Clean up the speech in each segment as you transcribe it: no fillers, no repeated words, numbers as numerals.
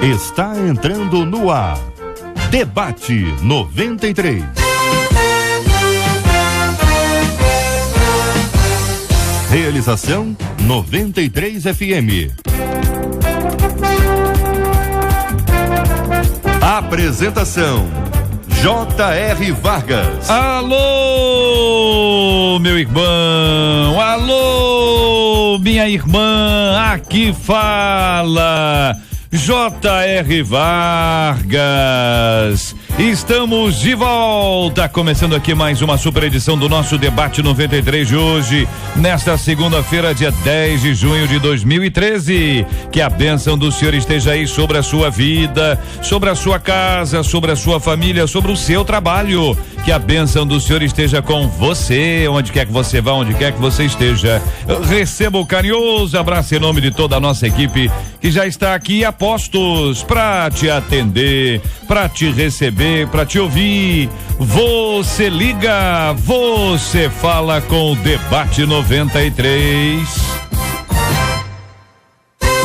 Está entrando no ar. Debate 93. Realização 93 FM. Apresentação J.R. Vargas. Alô, meu irmão, alô, minha irmã, aqui fala J.R. Vargas. Estamos de volta, começando aqui mais uma super edição do nosso Debate 93 de hoje, nesta segunda-feira, dia 10 de junho de 2013. Que a bênção do Senhor esteja aí sobre a sua vida, sobre a sua casa, sobre a sua família, sobre o seu trabalho. Que a bênção do Senhor esteja com você, onde quer que você vá, onde quer que você esteja. Receba o carinhoso abraço em nome de toda a nossa equipe que já está aqui a postos para te atender, para te receber, para te ouvir. Você liga, você fala com o Debate 93.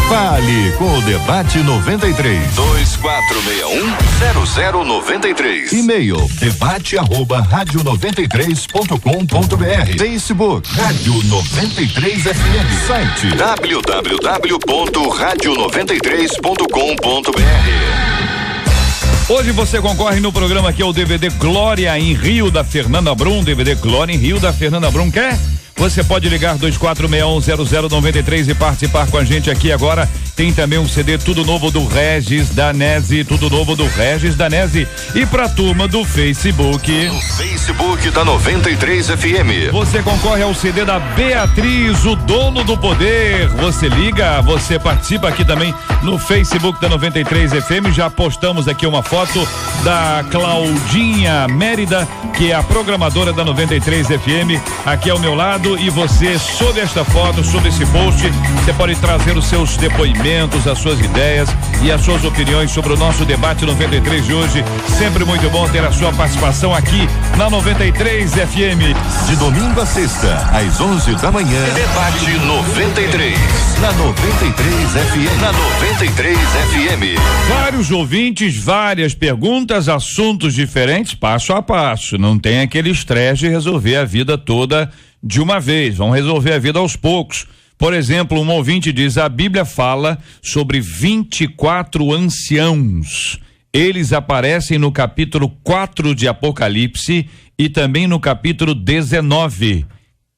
Fale com o Debate 93. 2461-0093. E-mail debate@radio93.com.br. Facebook Rádio 93 FM. Site www.radio93.com.br. Hoje você concorre no programa que é o DVD Glória em Rio da Fernanda Brum. DVD Glória em Rio da Fernanda Brum. Quer? Você pode ligar 2461-0093 e participar com a gente aqui agora. Tem também um CD Tudo Novo do Regis Danese, Tudo Novo do Regis Danese. E pra turma do Facebook. No Facebook da 93 FM. Você concorre ao CD da Beatriz, o Dono do Poder. Você liga, você participa aqui também no Facebook da 93 FM. Já postamos aqui uma foto da Claudinha Mérida, que é a programadora da 93 FM, aqui ao meu lado. E você, sob esta foto, sob esse post, você pode trazer os seus depoimentos, as suas ideias e as suas opiniões sobre o nosso Debate 93 de hoje. Sempre muito bom ter a sua participação aqui na 93 FM. De domingo a sexta, às 11 da manhã. Debate 93. Na 93 FM. Na 93 FM. Vários ouvintes, várias perguntas, assuntos diferentes, passo a passo. Não tem aquele estresse de resolver a vida toda de uma vez. Vamos resolver a vida aos poucos. Por exemplo, um ouvinte diz: a Bíblia fala sobre 24 anciãos. Eles aparecem no capítulo 4 de Apocalipse e também no capítulo 19.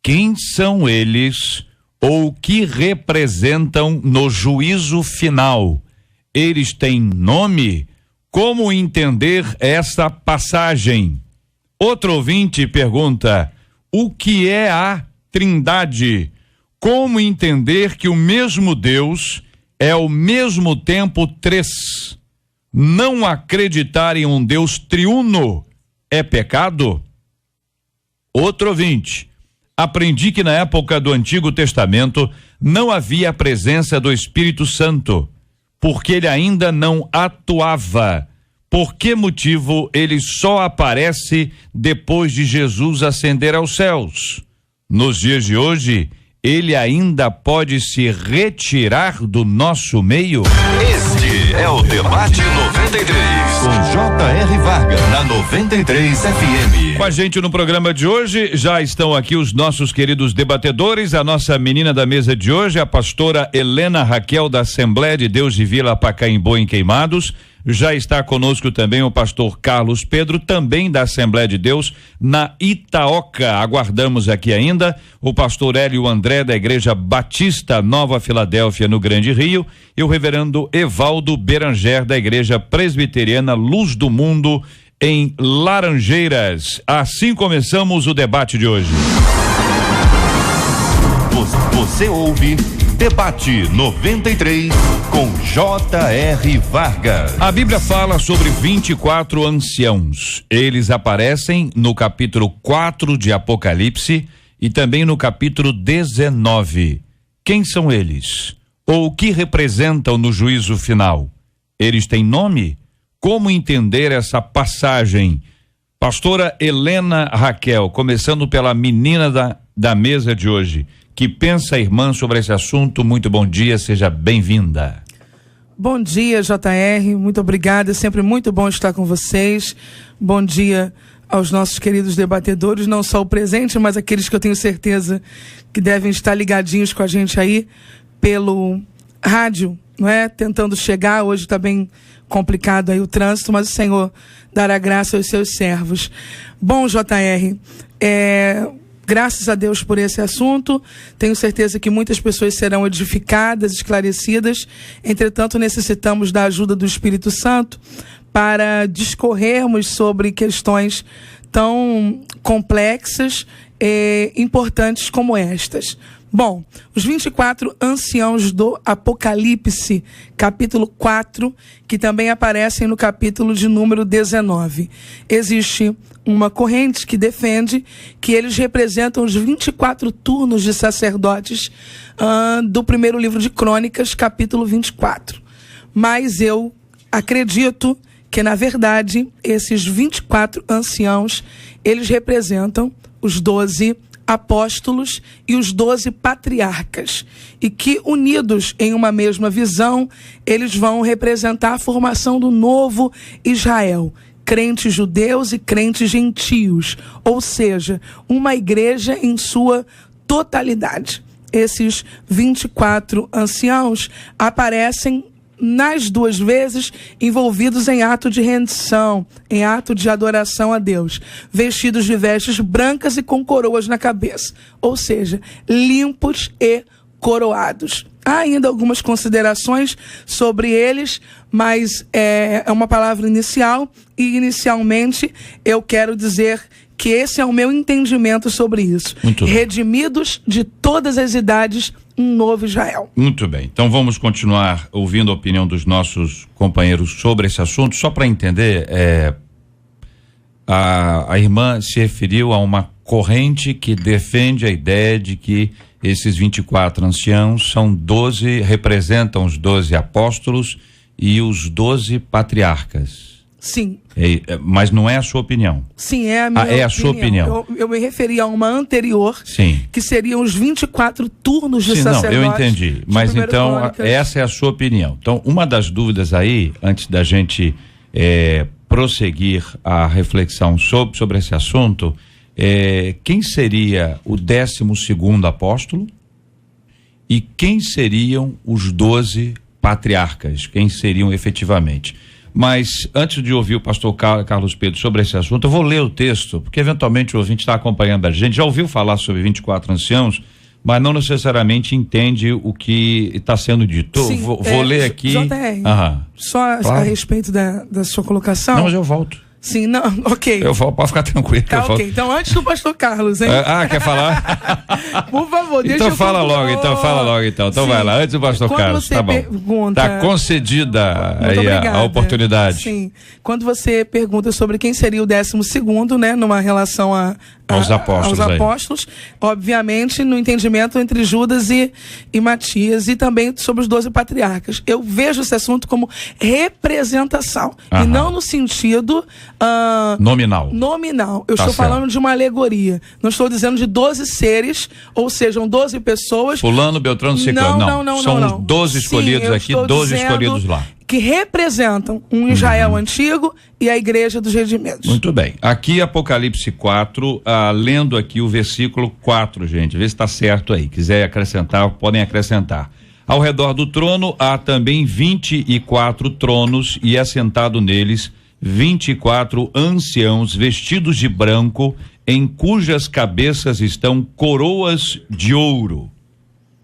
Quem são eles ou o que representam no juízo final? Eles têm nome? Como entender essa passagem? Outro ouvinte pergunta: o que é a Trindade? Como entender que o mesmo Deus é ao mesmo tempo três? Não acreditar em um Deus triuno é pecado? Outro ouvinte: aprendi que na época do Antigo Testamento não havia a presença do Espírito Santo, porque ele ainda não atuava. Por que motivo ele só aparece depois de Jesus ascender aos céus? Nos dias de hoje, ele ainda pode se retirar do nosso meio? Este é o Debate 93. Com J.R. Vargas, na 93 FM. Com a gente no programa de hoje, já estão aqui os nossos queridos debatedores. A nossa menina da mesa de hoje, a pastora Helena Raquel, da Assembleia de Deus de Vila Pacaembu, em Queimados. Já está conosco também o pastor Carlos Pedro, também da Assembleia de Deus, na Itaoca. Aguardamos aqui ainda o pastor Hélio André, da Igreja Batista Nova Filadélfia, no Grande Rio, e o reverendo Evaldo Beranger, da Igreja Presbiteriana Luz do Mundo, em Laranjeiras. Assim começamos o debate de hoje. Você ouve Debate 93 com J.R. Vargas. A Bíblia fala sobre 24 anciãos. Eles aparecem no capítulo 4 de Apocalipse e também no capítulo 19. Quem são eles? Ou o que representam no juízo final? Eles têm nome? Como entender essa passagem? Pastora Helena Raquel, começando pela menina da mesa de hoje. Que pensa a irmã sobre esse assunto? Muito bom dia, seja bem-vinda. Bom dia, JR, muito obrigada, é sempre muito bom estar com vocês. Bom dia aos nossos queridos debatedores, não só o presente, mas aqueles que eu tenho certeza que devem estar ligadinhos com a gente aí pelo rádio, não é? Tentando chegar, hoje está bem complicado aí o trânsito, mas o Senhor dará graça aos seus servos. Bom, JR, graças a Deus por esse assunto, tenho certeza que muitas pessoas serão edificadas, esclarecidas, entretanto necessitamos da ajuda do Espírito Santo para discorrermos sobre questões tão complexas e importantes como estas. Bom, os 24 anciãos do Apocalipse, capítulo 4, que também aparecem no capítulo de número 19. Existe uma corrente que defende que eles representam os 24 turnos de sacerdotes do primeiro livro de Crônicas, capítulo 24. Mas eu acredito que, na verdade, esses 24 anciãos, eles representam os 12 apóstolos e os 12 patriarcas, e que, unidos em uma mesma visão, eles vão representar a formação do novo Israel, crentes judeus e crentes gentios, ou seja, uma igreja em sua totalidade. Esses 24 anciãos aparecem nas duas vezes envolvidos em ato de rendição, em ato de adoração a Deus, vestidos de vestes brancas e com coroas na cabeça, ou seja, limpos e coroados. Há ainda algumas considerações sobre eles, mas é uma palavra inicial, e inicialmente eu quero dizer que esse é o meu entendimento sobre isso. Redimidos de todas as idades, um novo Israel. Muito bem, então vamos continuar ouvindo a opinião dos nossos companheiros sobre esse assunto. Só para entender, a irmã se referiu a uma corrente que defende a ideia de que esses 24 anciãos são 12, representam os 12 apóstolos e os 12 patriarcas. Sim. Mas não é a sua opinião? Sim, é a minha opinião. É a sua opinião. Eu me referi a uma anterior, sim, que seriam os 24 turnos de sacerdote. Não, eu entendi. Mas então, essa é a sua opinião. Então, uma das dúvidas aí, antes da gente prosseguir a reflexão sobre esse assunto, quem seria o 12º apóstolo e quem seriam os 12 patriarcas? Quem seriam efetivamente? Mas antes de ouvir o pastor Carlos Pedro sobre esse assunto, eu vou ler o texto, porque eventualmente o ouvinte está acompanhando a gente, já ouviu falar sobre 24 anciãos, mas não necessariamente entende o que está sendo dito. Sim, vou ler aqui. JR, só claro, a respeito da sua colocação. Não, mas eu volto. Sim, não, ok. Eu vou, pode ficar tranquilo. Tá, ok. Então, antes do pastor Carlos, hein? Quer falar? Por favor, deixa eu Então fala logo, então sim, vai lá, antes do pastor Carlos, tá bom. Pergunta... Tá concedida aí a oportunidade. Sim, quando você pergunta sobre quem seria o 12º, né, numa relação aos apóstolos, obviamente no entendimento entre Judas e Matias, e também sobre os 12 patriarcas. Eu vejo esse assunto como representação, e não no sentido nominal. Eu estou falando de uma alegoria. Não estou dizendo de 12 seres, ou sejam 12 pessoas. Fulano, Beltrano, Ciclano. Não. São 12 escolhidos aqui, 12 escolhidos lá. Que representam um Israel antigo e a igreja dos redimidos. Muito bem. Aqui Apocalipse 4, lendo aqui o versículo 4, gente, vê se está certo aí. Quiser acrescentar, podem acrescentar. Ao redor do trono há também 24 tronos, e assentado neles 24 anciãos vestidos de branco, em cujas cabeças estão coroas de ouro.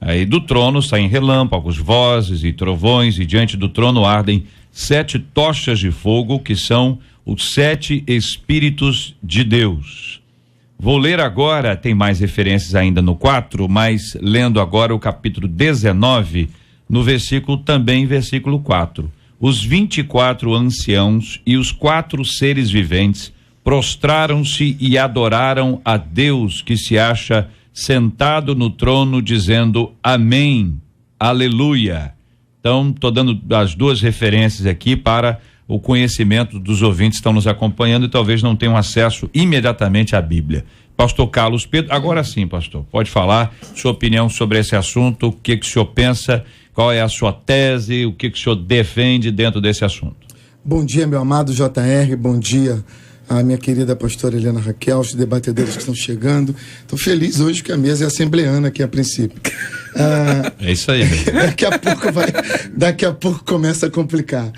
Aí do trono saem relâmpagos, vozes e trovões, e diante do trono ardem 7 tochas de fogo, que são os 7 Espíritos de Deus. Vou ler agora, tem mais referências ainda no 4, mas lendo agora o capítulo 19, no versículo 4. Os 24 anciãos e os 4 seres viventes prostraram-se e adoraram a Deus, que se acha sentado no trono, dizendo amém, aleluia. Então, estou dando as duas referências aqui para o conhecimento dos ouvintes que estão nos acompanhando e talvez não tenham acesso imediatamente à Bíblia. Pastor Carlos Pedro, agora sim, pastor, pode falar sua opinião sobre esse assunto, o que o senhor pensa qual é a sua tese, o que o senhor defende dentro desse assunto. Bom dia, meu amado JR, bom dia a minha querida pastora Helena Raquel, os debatedores que estão chegando. Estou feliz hoje que a mesa é assembleana aqui a princípio. É isso aí. Daqui a pouco começa a complicar.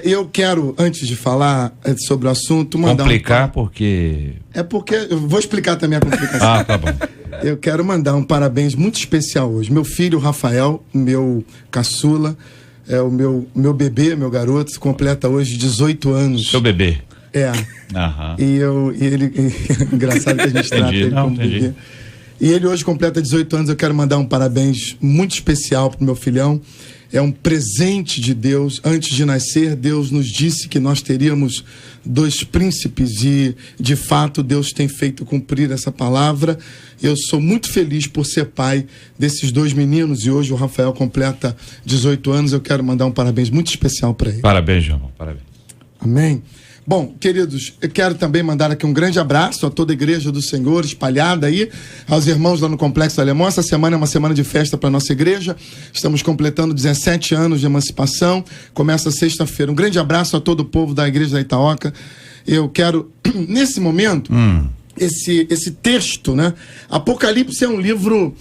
Eu quero, antes de falar sobre o assunto, mandar porque... É porque... Eu vou explicar também a complicação. Tá bom. Eu quero mandar um parabéns muito especial hoje. Meu filho, Rafael, meu caçula, o meu bebê, meu garoto, completa hoje 18 anos. Seu bebê. Aham. E ele... engraçado que a gente trata ele como bebê. E ele hoje completa 18 anos. Eu quero mandar um parabéns muito especial pro meu filhão. É um presente de Deus. Antes de nascer, Deus nos disse que nós teríamos 2 príncipes e, de fato, Deus tem feito cumprir essa palavra. Eu sou muito feliz por ser pai desses 2 meninos e hoje o Rafael completa 18 anos. Eu quero mandar um parabéns muito especial para ele. Parabéns, João. Parabéns. Amém. Bom, queridos, eu quero também mandar aqui um grande abraço a toda a igreja do Senhor espalhada aí, aos irmãos lá no Complexo Alemão. Essa semana é uma semana de festa para a nossa igreja. Estamos completando 17 anos de emancipação. Começa sexta-feira. Um grande abraço a todo o povo da igreja da Itaoca. Eu quero, nesse momento, esse texto, né? Apocalipse é um livro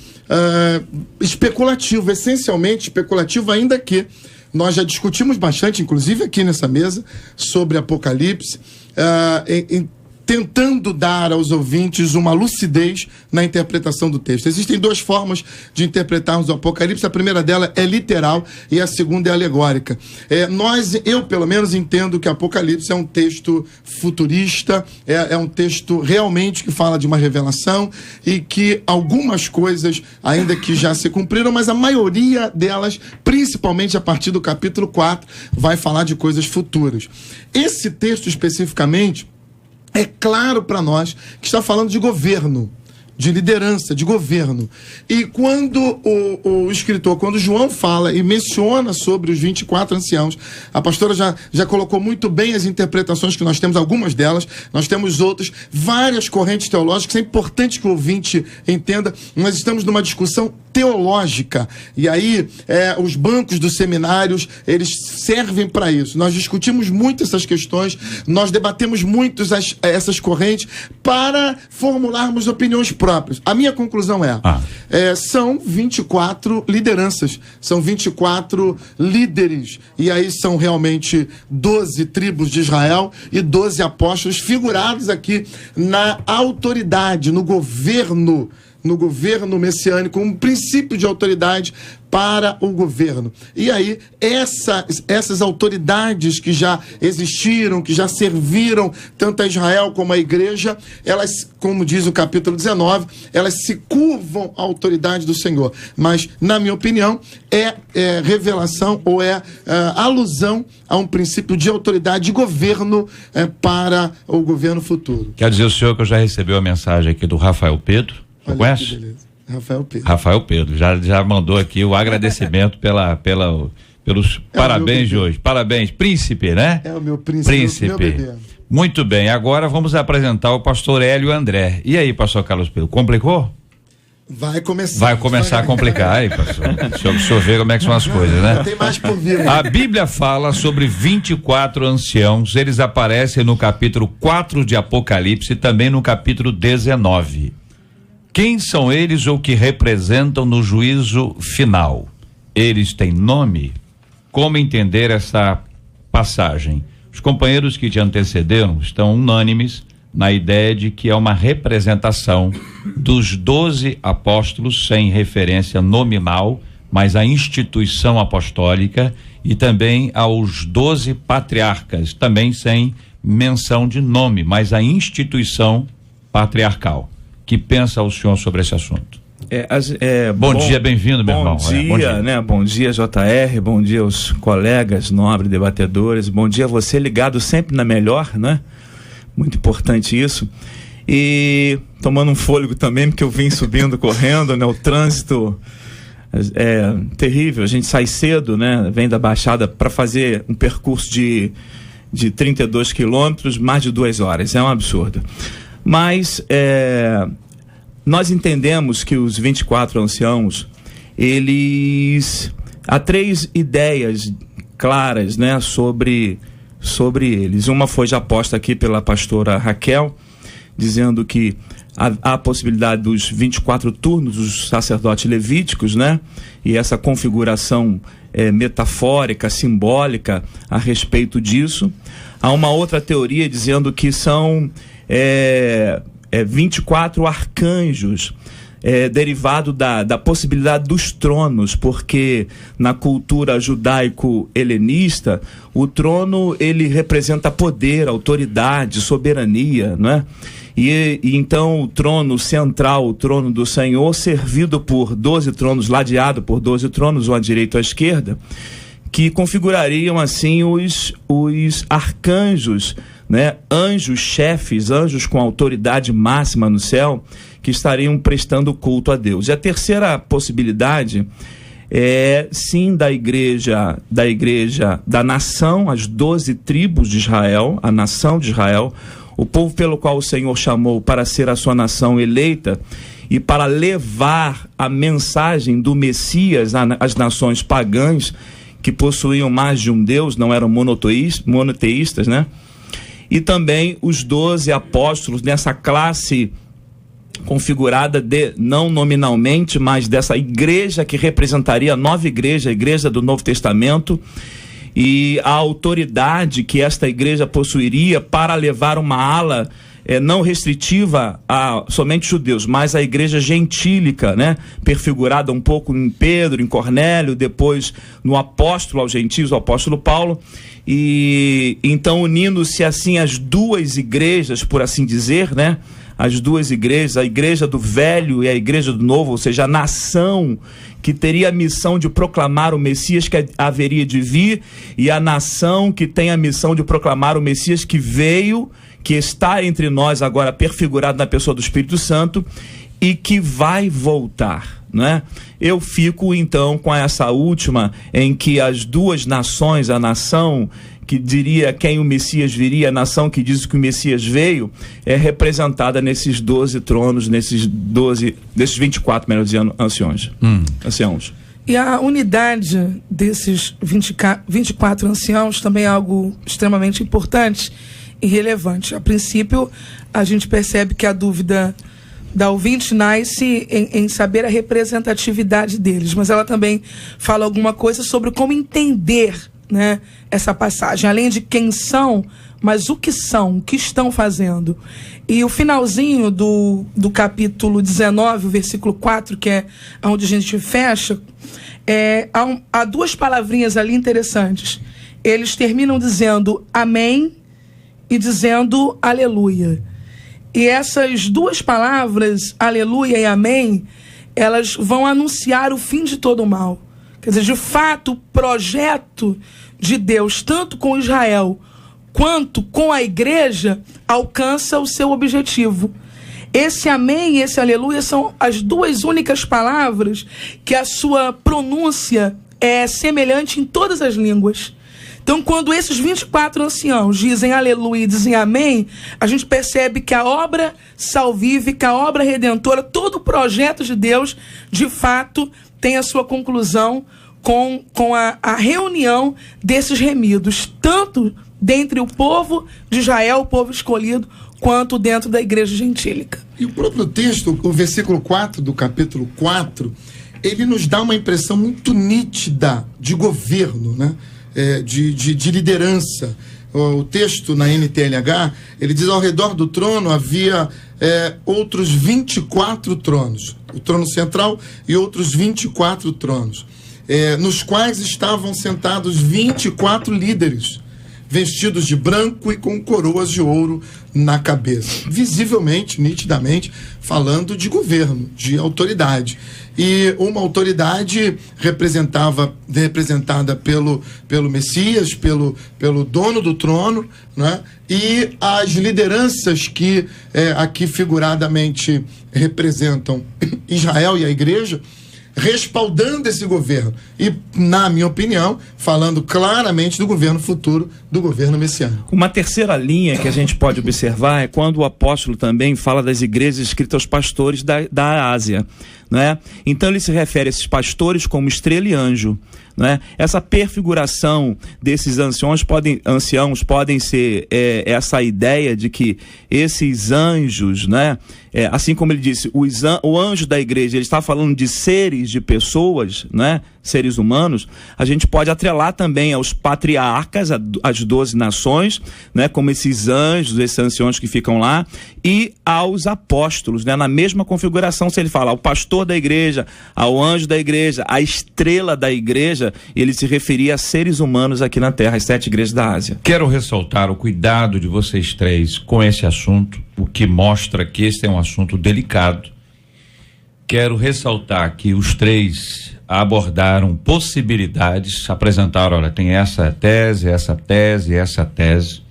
especulativo, essencialmente especulativo, ainda que nós já discutimos bastante, inclusive aqui nessa mesa, sobre Apocalipse, tentando dar aos ouvintes uma lucidez na interpretação do texto. Existem 2 formas de interpretarmos o Apocalipse. A primeira dela é literal e a segunda é alegórica. Eu pelo menos entendo que Apocalipse é um texto futurista, é um texto realmente que fala de uma revelação e que algumas coisas, ainda que já se cumpriram, mas a maioria delas, principalmente a partir do capítulo 4, vai falar de coisas futuras. Esse texto especificamente é claro para nós que está falando de governo, de liderança, de governo. E quando o escritor, quando João fala e menciona sobre os 24 anciãos, a pastora já colocou muito bem as interpretações que nós temos, algumas delas, nós temos outras, várias correntes teológicas. É importante que o ouvinte entenda, nós estamos numa discussão teológica, e aí os bancos dos seminários, eles servem para isso. Nós discutimos muito essas questões, nós debatemos muito essas correntes para formularmos opiniões próprias. A minha conclusão são 24 lideranças, são 24 líderes, e aí são realmente 12 tribos de Israel e 12 apóstolos figurados aqui na autoridade, no governo messiânico, um princípio de autoridade para o governo. E aí, essas autoridades que já existiram, que já serviram tanto a Israel como a igreja, elas, como diz o capítulo 19, elas se curvam à autoridade do Senhor. Mas, na minha opinião, é revelação ou alusão a um princípio de autoridade de governo para o governo futuro. Quer dizer o senhor que eu já recebi a mensagem aqui do Rafael Pedro? Você conhece? Rafael Pedro já mandou aqui o agradecimento pelos parabéns de hoje. Parabéns, príncipe, né? É o meu príncipe. Meu bebê. Muito bem, agora vamos apresentar o pastor Hélio André. E aí, pastor Carlos Pedro, complicou? Vai começar a complicar aí, pastor. O senhor vê como é que são as coisas, né? Tem mais por vir. A Bíblia fala sobre 24 anciãos, eles aparecem no capítulo 4 de Apocalipse e também no capítulo 19. Quem são eles ou que representam no juízo final? Eles têm nome? Como entender essa passagem? Os companheiros que te antecederam estão unânimes na ideia de que é uma representação dos 12 apóstolos, sem referência nominal, mas a instituição apostólica, e também aos 12 patriarcas, também sem menção de nome, mas a instituição patriarcal. Que pensa o senhor sobre esse assunto? Bom dia, bem-vindo, meu irmão. Bom dia, né? Bom dia, JR, bom dia aos colegas nobres debatedores, bom dia a você ligado sempre na melhor, né? Muito importante isso. E tomando um fôlego também, porque eu vim subindo, correndo, né? O trânsito é terrível, a gente sai cedo, né? Vem da Baixada para fazer um percurso de 32 quilômetros, mais de 2 horas, é um absurdo. Mas nós entendemos que os 24 anciãos, eles Há 3 ideias claras, né, sobre eles. Uma foi já posta aqui pela pastora Raquel, dizendo que há a possibilidade dos 24 turnos dos sacerdotes levíticos, né? E essa configuração metafórica, simbólica a respeito disso. Há uma outra teoria dizendo que são 24 arcanjos, derivado da possibilidade dos tronos, porque na cultura judaico-helenista o trono ele representa poder, autoridade, soberania, não é? E então o trono central, o trono do Senhor, servido por 12 tronos, ladeado por 12 tronos, um à direita ou à esquerda, que configurariam assim os arcanjos, né? Anjos chefes, anjos com autoridade máxima no céu, que estariam prestando culto a Deus. E a terceira possibilidade é sim da igreja da nação, as 12 tribos de Israel, a nação de Israel, o povo pelo qual o Senhor chamou para ser a sua nação eleita e para levar a mensagem do Messias às nações pagãs que possuíam mais de um Deus, não eram monoteístas, né? E também os 12 apóstolos nessa classe configurada não nominalmente, mas dessa igreja que representaria a nova igreja, a igreja do Novo Testamento, e a autoridade que esta igreja possuiria para levar uma ala não restritiva a somente judeus, mas a igreja gentílica, né? Perfigurada um pouco em Pedro, em Cornélio, depois no apóstolo aos gentios, o apóstolo Paulo. E então, unindo-se assim as duas igrejas, por assim dizer, né? As duas igrejas, a igreja do velho e a igreja do novo, ou seja, a nação que teria a missão de proclamar o Messias que haveria de vir, e a nação que tem a missão de proclamar o Messias que veio, que está entre nós agora perfigurado na pessoa do Espírito Santo e que vai voltar, né? Eu fico então com essa última, em que as duas nações, a nação que diria quem o Messias viria, a nação que diz que o Messias veio, é representada nesses 12 tronos, desses 24, melhor dizendo, anciãos. E a unidade desses 24 anciãos também é algo extremamente importante e relevante. A princípio, a gente percebe que a dúvida da ouvinte nasce em saber a representatividade deles, mas ela também fala alguma coisa sobre como entender, né, essa passagem, além de quem são, mas o que são, o que estão fazendo. E o finalzinho do capítulo 19, o versículo 4, que é onde a gente fecha, há 2 palavrinhas ali interessantes. Eles terminam dizendo amém e dizendo aleluia. E essas 2 palavras, aleluia e amém, elas vão anunciar o fim de todo o mal. Quer dizer, de fato, o projeto de Deus, tanto com Israel quanto com a igreja, alcança o seu objetivo. Esse amém e esse aleluia são as 2 únicas palavras que a sua pronúncia é semelhante em todas as línguas. Então, quando esses 24 anciãos dizem aleluia e dizem amém, a gente percebe que a obra salvífica, a obra redentora, todo o projeto de Deus, de fato, tem a sua conclusão com a reunião desses remidos, tanto dentre o povo de Israel, o povo escolhido, quanto dentro da igreja gentílica. E o próprio texto, o versículo 4 do capítulo 4, ele nos dá uma impressão muito nítida de governo, né? De liderança. O texto na NTLH, ele diz: ao redor do trono havia outros 24 tronos, o trono central e outros 24 tronos, nos quais estavam sentados 24 líderes, vestidos de branco e com coroas de ouro na cabeça, visivelmente, nitidamente, falando de governo, de autoridade. E uma autoridade representada pelo Messias, pelo dono do trono, né? E as lideranças que aqui figuradamente representam Israel e a igreja, respaldando esse governo e, na minha opinião, falando claramente do governo futuro, do governo messiânico. Uma terceira linha que a gente pode observar é quando o apóstolo também fala das igrejas escritas aos pastores da Ásia. né? Então ele se refere a esses pastores como estrela e anjo, né? Essa perfiguração desses anciãos podem ser essa ideia de que esses anjos, né? Assim como ele disse, o anjo da igreja, ele está falando de seres, de pessoas, né? Seres humanos. A gente pode atrelar também aos patriarcas, às 12 nações, né? Como esses anjos, esses anciãos que ficam lá, e aos apóstolos, né? Na mesma configuração, se ele fala ao pastor da igreja, ao anjo da igreja, à estrela da igreja, ele se referia a seres humanos aqui na Terra, as 7 igrejas da Ásia. Quero ressaltar o cuidado de vocês três com esse assunto, o que mostra que esse é um assunto delicado. Quero ressaltar que os três abordaram possibilidades, apresentaram, olha, tem essa tese, essa tese, essa tese.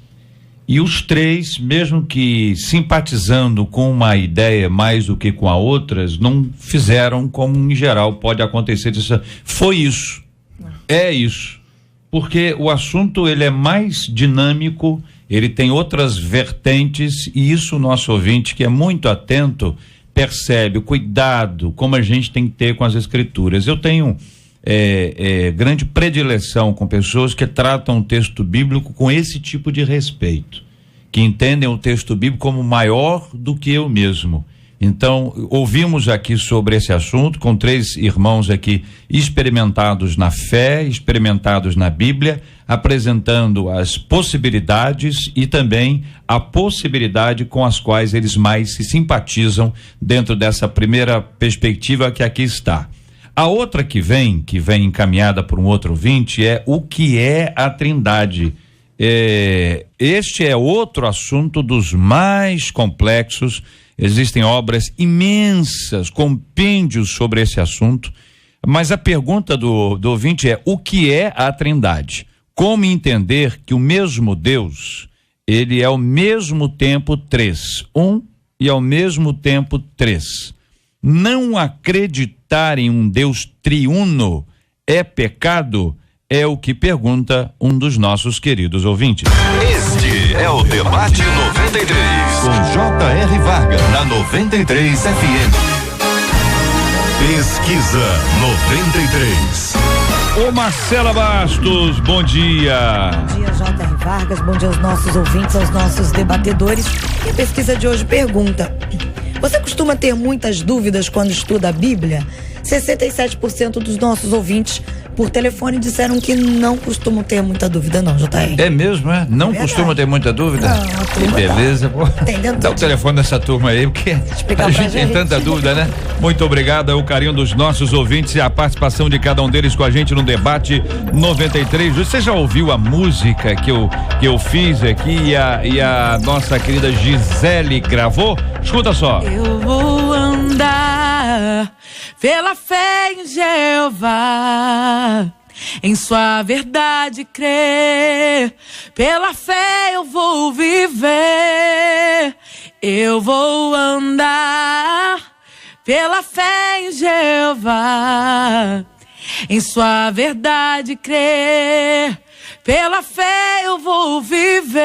E os três, mesmo que simpatizando com uma ideia mais do que com a outras, não fizeram como em geral pode acontecer. Foi isso, é isso. Porque o assunto ele é mais dinâmico, ele tem outras vertentes, e isso o nosso ouvinte, que é muito atento, percebe o cuidado, como a gente tem que ter com as escrituras. Eu tenho grande predileção com pessoas que tratam o texto bíblico com esse tipo de respeito, que entendem o texto bíblico como maior do que eu mesmo. Então, ouvimos aqui sobre esse assunto com 3 irmãos aqui experimentados na fé, experimentados na Bíblia, apresentando as possibilidades e também a possibilidade com as quais eles mais se simpatizam dentro dessa primeira perspectiva que aqui está. A outra que vem encaminhada por um outro ouvinte, é o que é a Trindade. Este é outro assunto dos mais complexos. Existem obras imensas, compêndios sobre esse assunto, mas a pergunta do ouvinte é: o que é a Trindade? Como entender que o mesmo Deus, ele é ao mesmo tempo 3, e ao mesmo tempo 3. Não acreditar em um Deus triuno é pecado? É o que pergunta um dos nossos queridos ouvintes. Este é o Debate 93. Com J.R. Vargas, na 93 FM. Pesquisa 93. Ô Marcela Bastos, bom dia. Bom dia, J.R. Vargas, bom dia aos nossos ouvintes, aos nossos debatedores. E a pesquisa de hoje pergunta: você costuma ter muitas dúvidas quando estuda a Bíblia? 67% dos nossos ouvintes por telefone disseram que não costumam ter muita dúvida, não, JR. É mesmo, é? Não costuma ter muita dúvida? Não, que beleza, pô. Dá o telefone dessa turma aí, porque a gente tem tanta dúvida, né? Muito obrigado ao carinho dos nossos ouvintes e a participação de cada um deles com a gente no Debate 93. Você já ouviu a música que eu fiz aqui e a nossa querida Gisele gravou? Escuta só. Eu vou andar pela fé em Jeová, em sua verdade crer, pela fé eu vou viver. Eu vou andar pela fé em Jeová, em sua verdade crer, pela fé eu vou viver.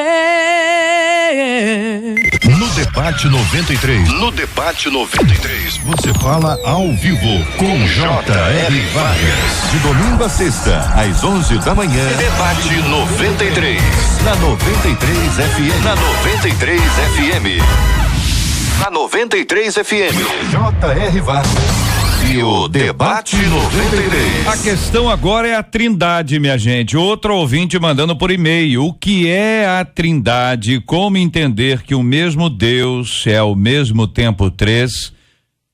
No Debate 93. No Debate 93. Você fala ao vivo com J.R. Vargas. De domingo a sexta, às 11 da manhã. Debate 93. Na 93 FM. Na 93 FM. Na 93 FM. J.R. Vargas. E o Debate 93. A questão agora é a Trindade, minha gente. Outro ouvinte mandando por e-mail: o que é a Trindade? Como entender que o mesmo Deus é ao mesmo tempo 3?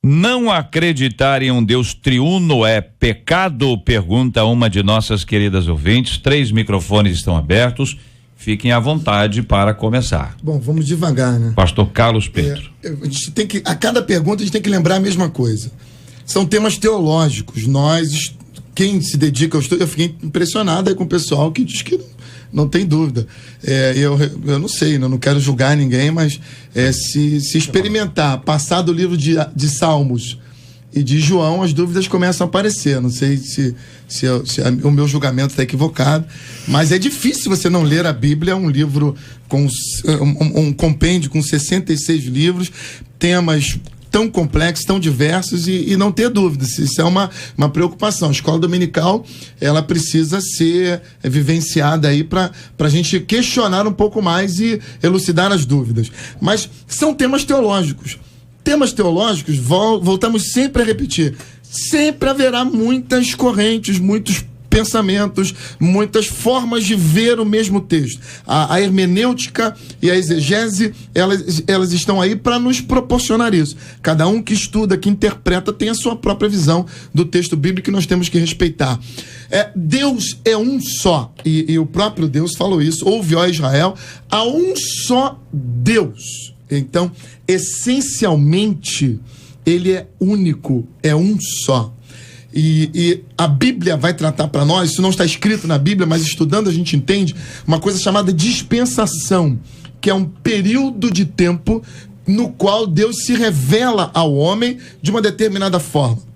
Não acreditar em um Deus triuno é pecado? Pergunta uma de nossas queridas ouvintes. 3 microfones estão abertos. Fiquem à vontade para começar. Bom, vamos devagar, né? Pastor Carlos Pedro. A gente tem que, a cada pergunta a gente tem que lembrar a mesma coisa. São temas teológicos. Quem se dedica ao estudo, eu fiquei impressionado aí com o pessoal que diz que não tem dúvida. Eu não sei, eu não quero julgar ninguém, mas se experimentar, passar do livro de Salmos e de João, as dúvidas começam a aparecer. Não sei se o meu julgamento está equivocado, mas é difícil você não ler a Bíblia, um livro com um compêndio com 66 livros, temas tão complexos, tão diversos e não ter dúvidas. Isso é uma preocupação. A escola dominical, ela precisa ser vivenciada aí para a gente questionar um pouco mais e elucidar as dúvidas. Mas são temas teológicos. Temas teológicos, voltamos sempre a repetir, sempre haverá muitas correntes, muitos pensamentos, muitas formas de ver o mesmo texto. A hermenêutica e a exegese, elas estão aí para nos proporcionar isso. Cada um que estuda, que interpreta, tem a sua própria visão do texto bíblico que nós temos que respeitar. Deus é um só, e o próprio Deus falou isso: ouve, ó Israel, há um só Deus. Então, essencialmente, ele é único, é um só. E a Bíblia vai tratar para nós, isso não está escrito na Bíblia, mas estudando a gente entende, uma coisa chamada dispensação, que é um período de tempo no qual Deus se revela ao homem de uma determinada forma.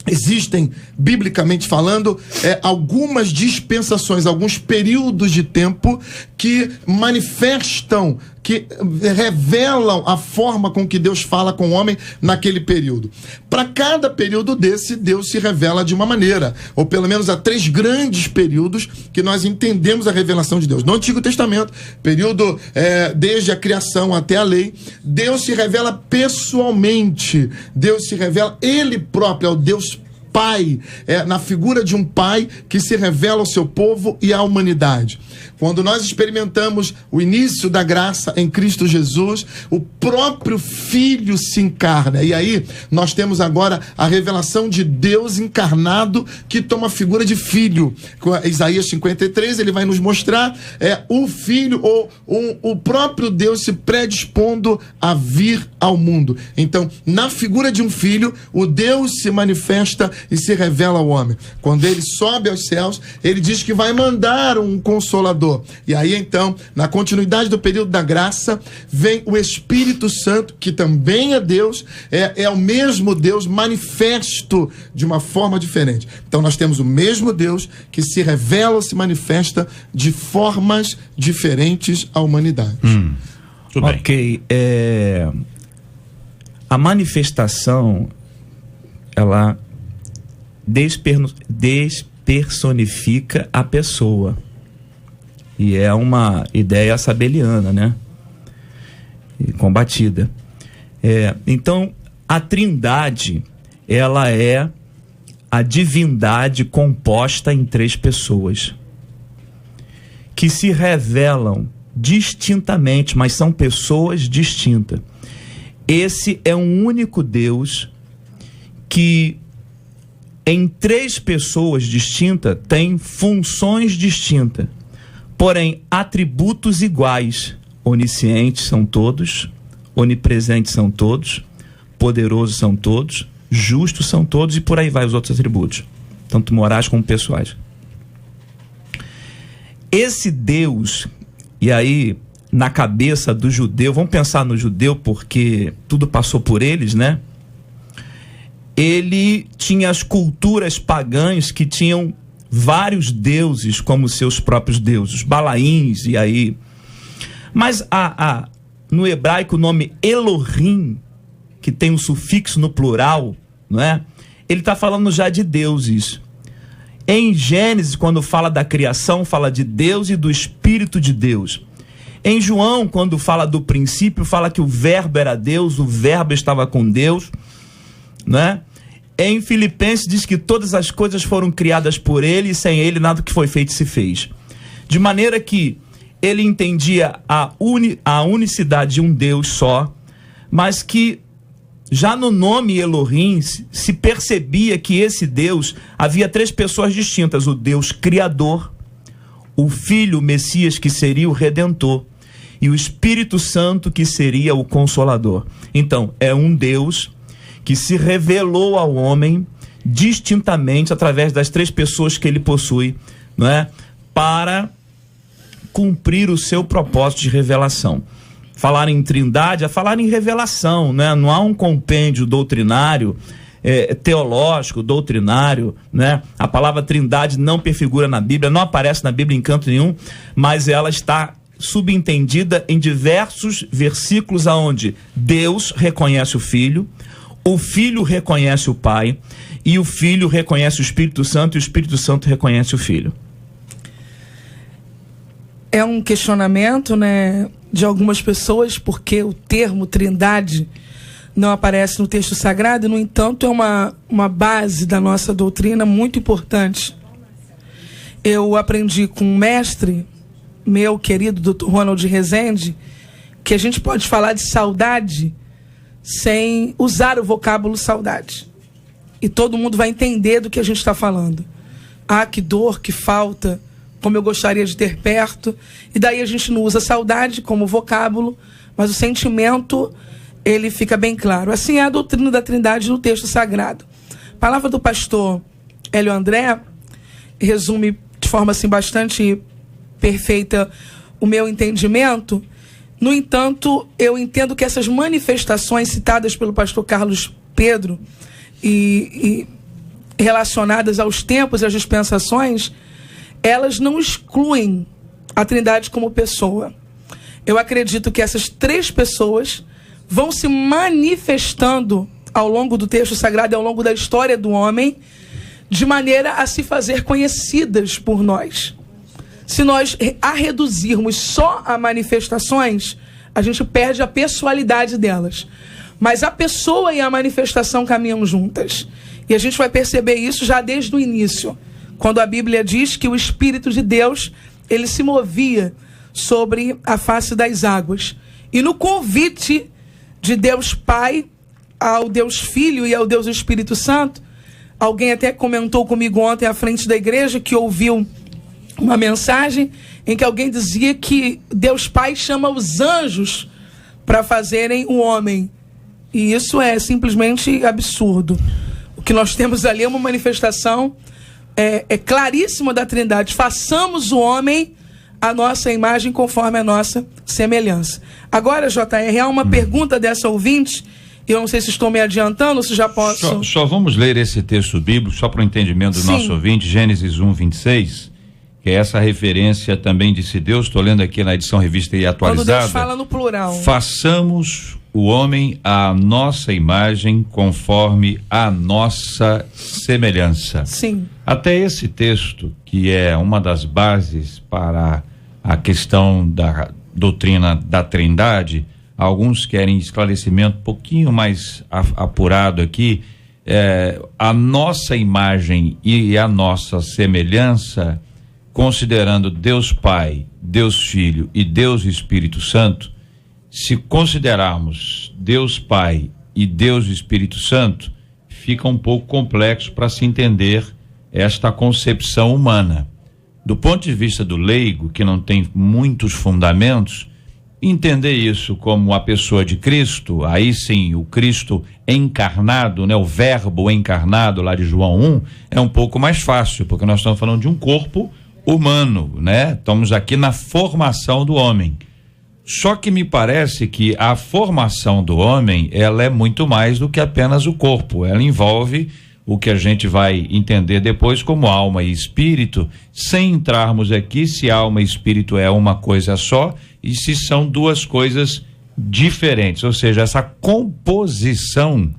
Existem, biblicamente falando, algumas dispensações, alguns períodos de tempo que manifestam, que revelam a forma com que Deus fala com o homem naquele período. Para cada período desse, Deus se revela de uma maneira, ou pelo menos há 3 grandes períodos que nós entendemos a revelação de Deus. No Antigo Testamento, período desde a criação até a lei, Deus se revela pessoalmente, Deus se revela, Ele próprio é o Deus Pai, na figura de um pai que se revela ao seu povo e à humanidade. Quando nós experimentamos o início da graça em Cristo Jesus, o próprio Filho se encarna. E aí nós temos agora a revelação de Deus encarnado que toma a figura de filho. Com Isaías 53, ele vai nos mostrar o Filho, ou o próprio Deus se predispondo a vir ao mundo. Então, na figura de um filho, o Deus se manifesta e se revela ao homem. Quando ele sobe aos céus, ele diz que vai mandar um consolador. E aí então, na continuidade do período da graça, vem o Espírito Santo, que também é Deus, é o mesmo Deus manifesto de uma forma diferente. Então nós temos o mesmo Deus que se revela ou se manifesta de formas diferentes à humanidade. Tudo bem. Ok, a manifestação, ela despersonifica a pessoa. E é uma ideia sabeliana, né? E combatida. Então, a Trindade, ela é a divindade composta em 3 pessoas, que se revelam distintamente, mas são pessoas distintas. Esse é um único Deus que, em 3 pessoas distintas, tem funções distintas, porém atributos iguais. Oniscientes são todos, onipresentes são todos, poderosos são todos, justos são todos, e por aí vai os outros atributos, tanto morais como pessoais. Esse Deus, e aí na cabeça do judeu, vamos pensar no judeu porque tudo passou por eles, né? Ele tinha as culturas pagãs que tinham vários deuses como seus próprios deuses, Balaíns, e aí. Mas no hebraico o nome Elohim, que tem um sufixo no plural, não é? Ele está falando já de deuses. Em Gênesis, quando fala da criação, fala de Deus e do Espírito de Deus. Em João, quando fala do princípio, fala que o verbo era Deus, o verbo estava com Deus, não é? Em Filipenses diz que todas as coisas foram criadas por ele, e sem ele nada que foi feito se fez. De maneira que ele entendia a unicidade de um Deus só, mas que já no nome Elohim se percebia que esse Deus havia 3 pessoas distintas: o Deus Criador, o Filho, o Messias, que seria o Redentor, e o Espírito Santo, que seria o Consolador. Então, é um Deus que se revelou ao homem distintamente através das 3 pessoas que ele possui, não é? Para cumprir o seu propósito de revelação. Falar em Trindade é falar em revelação, né? Não há um compêndio doutrinário, teológico, doutrinário, né? A palavra Trindade não perfigura na Bíblia, não aparece na Bíblia em canto nenhum, mas ela está subentendida em diversos versículos aonde Deus reconhece o Filho, o Filho reconhece o Pai, e o Filho reconhece o Espírito Santo, e o Espírito Santo reconhece o Filho? É um questionamento, né, de algumas pessoas, porque o termo Trindade não aparece no texto sagrado, e, no entanto, é uma base da nossa doutrina muito importante. Eu aprendi com um mestre, meu querido Dr. Ronald Rezende, que a gente pode falar de saudade sem usar o vocábulo saudade. E todo mundo vai entender do que a gente está falando. Ah, que dor, que falta, como eu gostaria de ter perto. E daí a gente não usa saudade como vocábulo, mas o sentimento, ele fica bem claro. Assim é a doutrina da Trindade no texto sagrado. A palavra do pastor Hélio André resume de forma assim bastante perfeita o meu entendimento. No entanto, eu entendo que essas manifestações citadas pelo pastor Carlos Pedro e relacionadas aos tempos e às dispensações, elas não excluem a Trindade como pessoa. Eu acredito que essas três pessoas vão se manifestando ao longo do texto sagrado e ao longo da história do homem, de maneira a se fazer conhecidas por nós. Se nós a reduzirmos só a manifestações, a gente perde a pessoalidade delas. Mas a pessoa e a manifestação caminham juntas. E a gente vai perceber isso já desde o início, quando a Bíblia diz que o Espírito de Deus, ele se movia sobre a face das águas. E no convite de Deus Pai ao Deus Filho e ao Deus Espírito Santo, alguém até comentou comigo ontem à frente da igreja que ouviu uma mensagem em que alguém dizia que Deus Pai chama os anjos para fazerem o homem. E isso é simplesmente absurdo. O que nós temos ali é uma manifestação claríssima da Trindade. Façamos o homem a nossa imagem conforme a nossa semelhança. Agora, JR, há uma pergunta dessa ouvinte. Eu não sei se estou me adiantando ou se já posso... Só vamos ler esse texto bíblico, só para o entendimento do nosso ouvinte, Gênesis 1:26, que é essa referência também disse Deus, estou lendo aqui na edição Revista e Atualizada. Quando Deus fala no plural. Façamos o homem à nossa imagem conforme a nossa semelhança. Sim. Até esse texto, que é uma das bases para a questão da doutrina da Trindade, alguns querem esclarecimento um pouquinho mais apurado aqui. A nossa imagem e a nossa semelhança, considerando Deus Pai, Deus Filho e Deus Espírito Santo, se considerarmos Deus Pai e Deus Espírito Santo, fica um pouco complexo para se entender esta concepção humana. Do ponto de vista do leigo, que não tem muitos fundamentos, entender isso como a pessoa de Cristo, aí sim, o Cristo encarnado, né, o verbo encarnado lá de João 1, é um pouco mais fácil, porque nós estamos falando de um corpo humano, né? Estamos aqui na formação do homem. Só que me parece que a formação do homem, ela é muito mais do que apenas o corpo. Ela envolve o que a gente vai entender depois como alma e espírito, sem entrarmos aqui se alma e espírito é uma coisa só e se são duas coisas diferentes. Ou seja, essa composição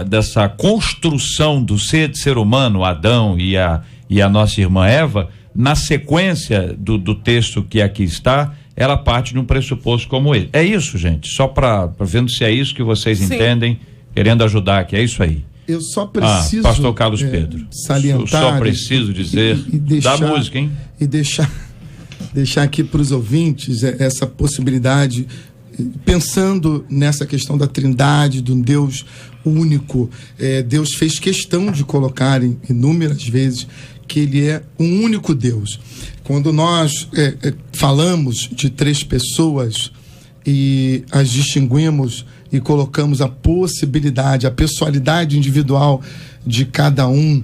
dessa construção do ser humano, Adão e a nossa irmã Eva, na sequência do texto que aqui está, ela parte de um pressuposto como esse. É isso, gente, só para vendo se é isso que vocês entendem, querendo ajudar aqui, é isso aí. Eu só preciso pastor Carlos Pedro, salientar, só preciso dizer da música, hein? E deixar aqui para os ouvintes essa possibilidade, pensando nessa questão da Trindade, do Deus único. Deus fez questão de colocar inúmeras vezes que ele é um único Deus. Quando nós falamos de três pessoas e as distinguimos e colocamos a possibilidade, a pessoalidade individual de cada um,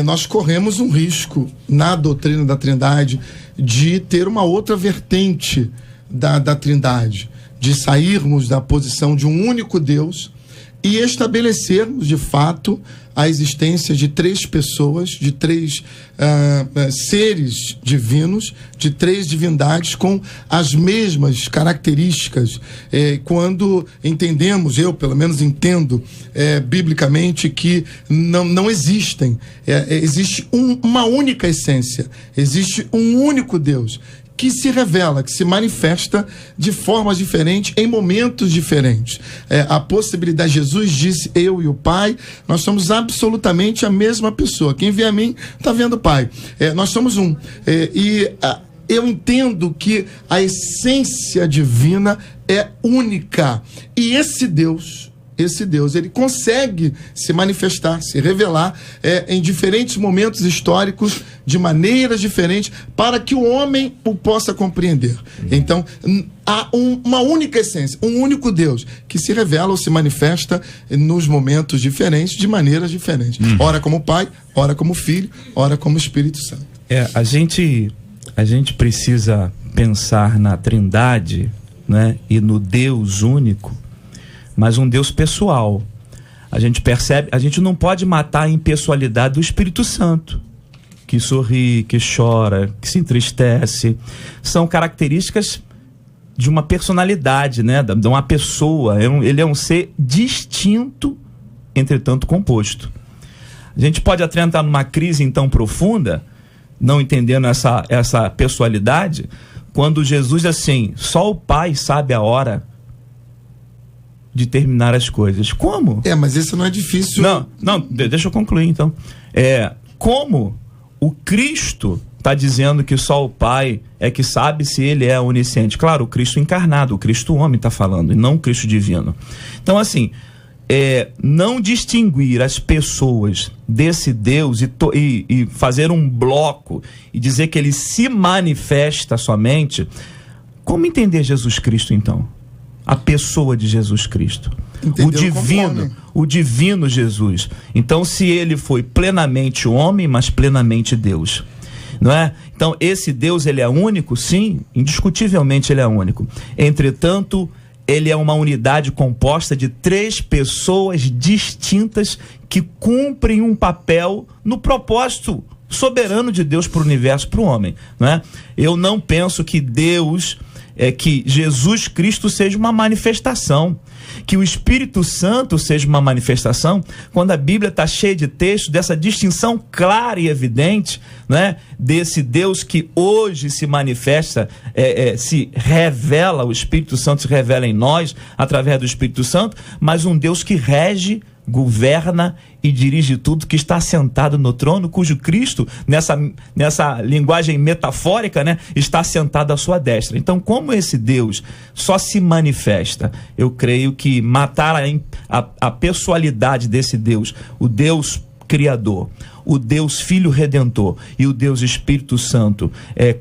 nós corremos um risco na doutrina da Trindade de ter uma outra vertente da Trindade, de sairmos da posição de um único Deus, e estabelecermos, de fato, a existência de 3 pessoas, de 3 seres divinos, de 3 divindades com as mesmas características. Quando entendemos, eu pelo menos entendo biblicamente, que não existem, existe uma única essência, existe um único Deus, que se revela, que se manifesta de formas diferentes, em momentos diferentes. A possibilidade, Jesus disse, eu e o Pai, nós somos absolutamente a mesma pessoa. Quem vê a mim, está vendo o Pai. Nós somos um. Eu entendo que a essência divina é única. E esse Deus, ele consegue se manifestar, se revelar em diferentes momentos históricos, de maneiras diferentes, para que o homem o possa compreender. Então, há uma única essência, um único Deus, que se revela ou se manifesta nos momentos diferentes, de maneiras diferentes. Ora como Pai, ora como Filho, ora como Espírito Santo. A gente precisa pensar na Trindade, né, e no Deus único, mas um Deus pessoal. A gente percebe, a gente não pode matar a impessoalidade do Espírito Santo, que sorri, que chora, que se entristece. São características de uma personalidade, né, de uma pessoa. Ele é um ser distinto, entretanto composto. A gente pode até entrar numa crise então profunda, não entendendo essa pessoalidade, quando Jesus diz assim, só o Pai sabe a hora de terminar as coisas. Como? Mas isso não é difícil. Não, deixa eu concluir então. Como o Cristo está dizendo que só o Pai é que sabe se ele é onisciente? Claro, o Cristo encarnado, o Cristo homem está falando, e não o Cristo divino. Então, assim, não distinguir as pessoas desse Deus e fazer um bloco e dizer que ele se manifesta somente. Como entender Jesus Cristo, então? A pessoa de Jesus Cristo, o divino Jesus. Então, se ele foi plenamente homem, mas plenamente Deus, não é? Então, esse Deus, ele é único? Sim, indiscutivelmente ele é único. Entretanto, ele é uma unidade composta de 3 pessoas distintas que cumprem um papel no propósito soberano de Deus para o universo, para o homem, não é? Eu não penso que que Jesus Cristo seja uma manifestação, que o Espírito Santo seja uma manifestação, quando a Bíblia está cheia de textos dessa distinção clara e evidente, né, desse Deus que hoje se manifesta, se revela, o Espírito Santo se revela em nós através do Espírito Santo, mas um Deus que rege, governa e dirige tudo, que está sentado no trono, cujo Cristo, nessa linguagem metafórica, né, está sentado à sua destra. Então, como esse Deus só se manifesta, eu creio que matar a pessoalidade desse Deus, o Deus Criador, o Deus Filho Redentor e o Deus Espírito Santo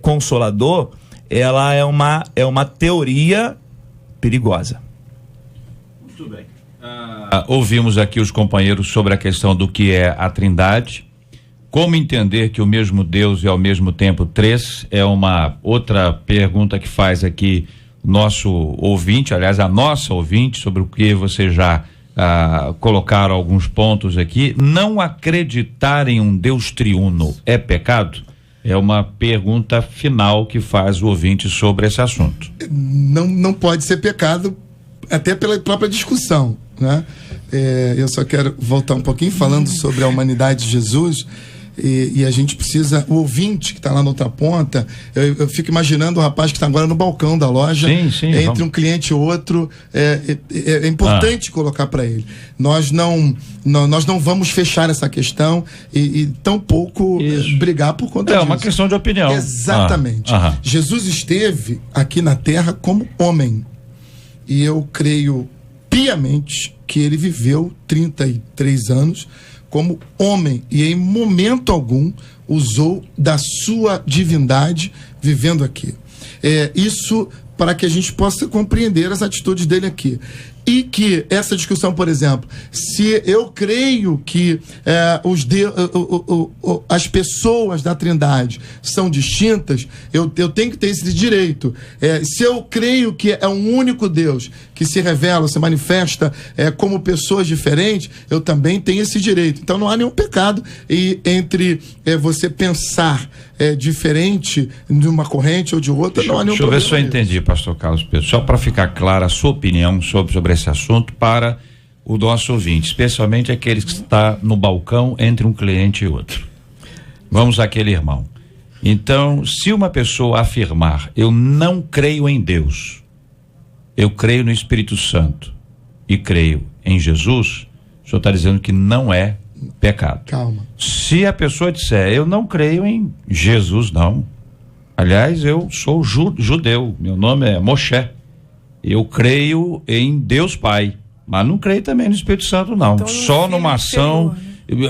Consolador, ela é uma teoria perigosa. Muito bem. Ouvimos aqui os companheiros sobre a questão do que é a Trindade, como entender que o mesmo Deus e ao mesmo tempo 3, é uma outra pergunta que faz aqui nosso ouvinte, aliás, a nossa ouvinte, sobre o que você já colocaram alguns pontos aqui. Não acreditar em um Deus triuno é pecado? É uma pergunta final que faz o ouvinte sobre esse assunto. Não pode ser pecado, até pela própria discussão, né? Eu só quero voltar um pouquinho falando sobre a humanidade de Jesus, e a gente precisa, o ouvinte que está lá na outra ponta, eu fico imaginando o rapaz que está agora no balcão da loja, entre um cliente e outro, é importante colocar para ele, nós não vamos fechar essa questão e tampouco brigar por conta disso. É uma questão de opinião. Exatamente. Jesus esteve aqui na terra como homem, e eu creio piamente que ele viveu 33 anos como homem e em momento algum usou da sua divindade vivendo aqui. Isso para que a gente possa compreender as atitudes dele aqui. E que essa discussão, por exemplo, se eu creio que as pessoas da Trindade são distintas, eu tenho que ter esse direito. Se eu creio que é um único Deus que se revela, se manifesta como pessoas diferentes, eu também tenho esse direito. Então não há nenhum pecado entre você pensar diferente de uma corrente ou de outra. Não há nenhum problema. Deixa eu ver se eu entendi, pastor Carlos Pedro. Só para ficar clara a sua opinião sobre esse assunto para o nosso ouvinte, especialmente aqueles que está no balcão entre um cliente e outro. Vamos àquele irmão. Então, se uma pessoa afirmar, eu não creio em Deus, eu creio no Espírito Santo e creio em Jesus, o senhor está dizendo que não é pecado. Calma. Se a pessoa disser, eu não creio em Jesus, não. Aliás, eu sou judeu, meu nome é Moshe. Eu creio em Deus Pai, mas não creio também no Espírito Santo, não. Então, só numa ação,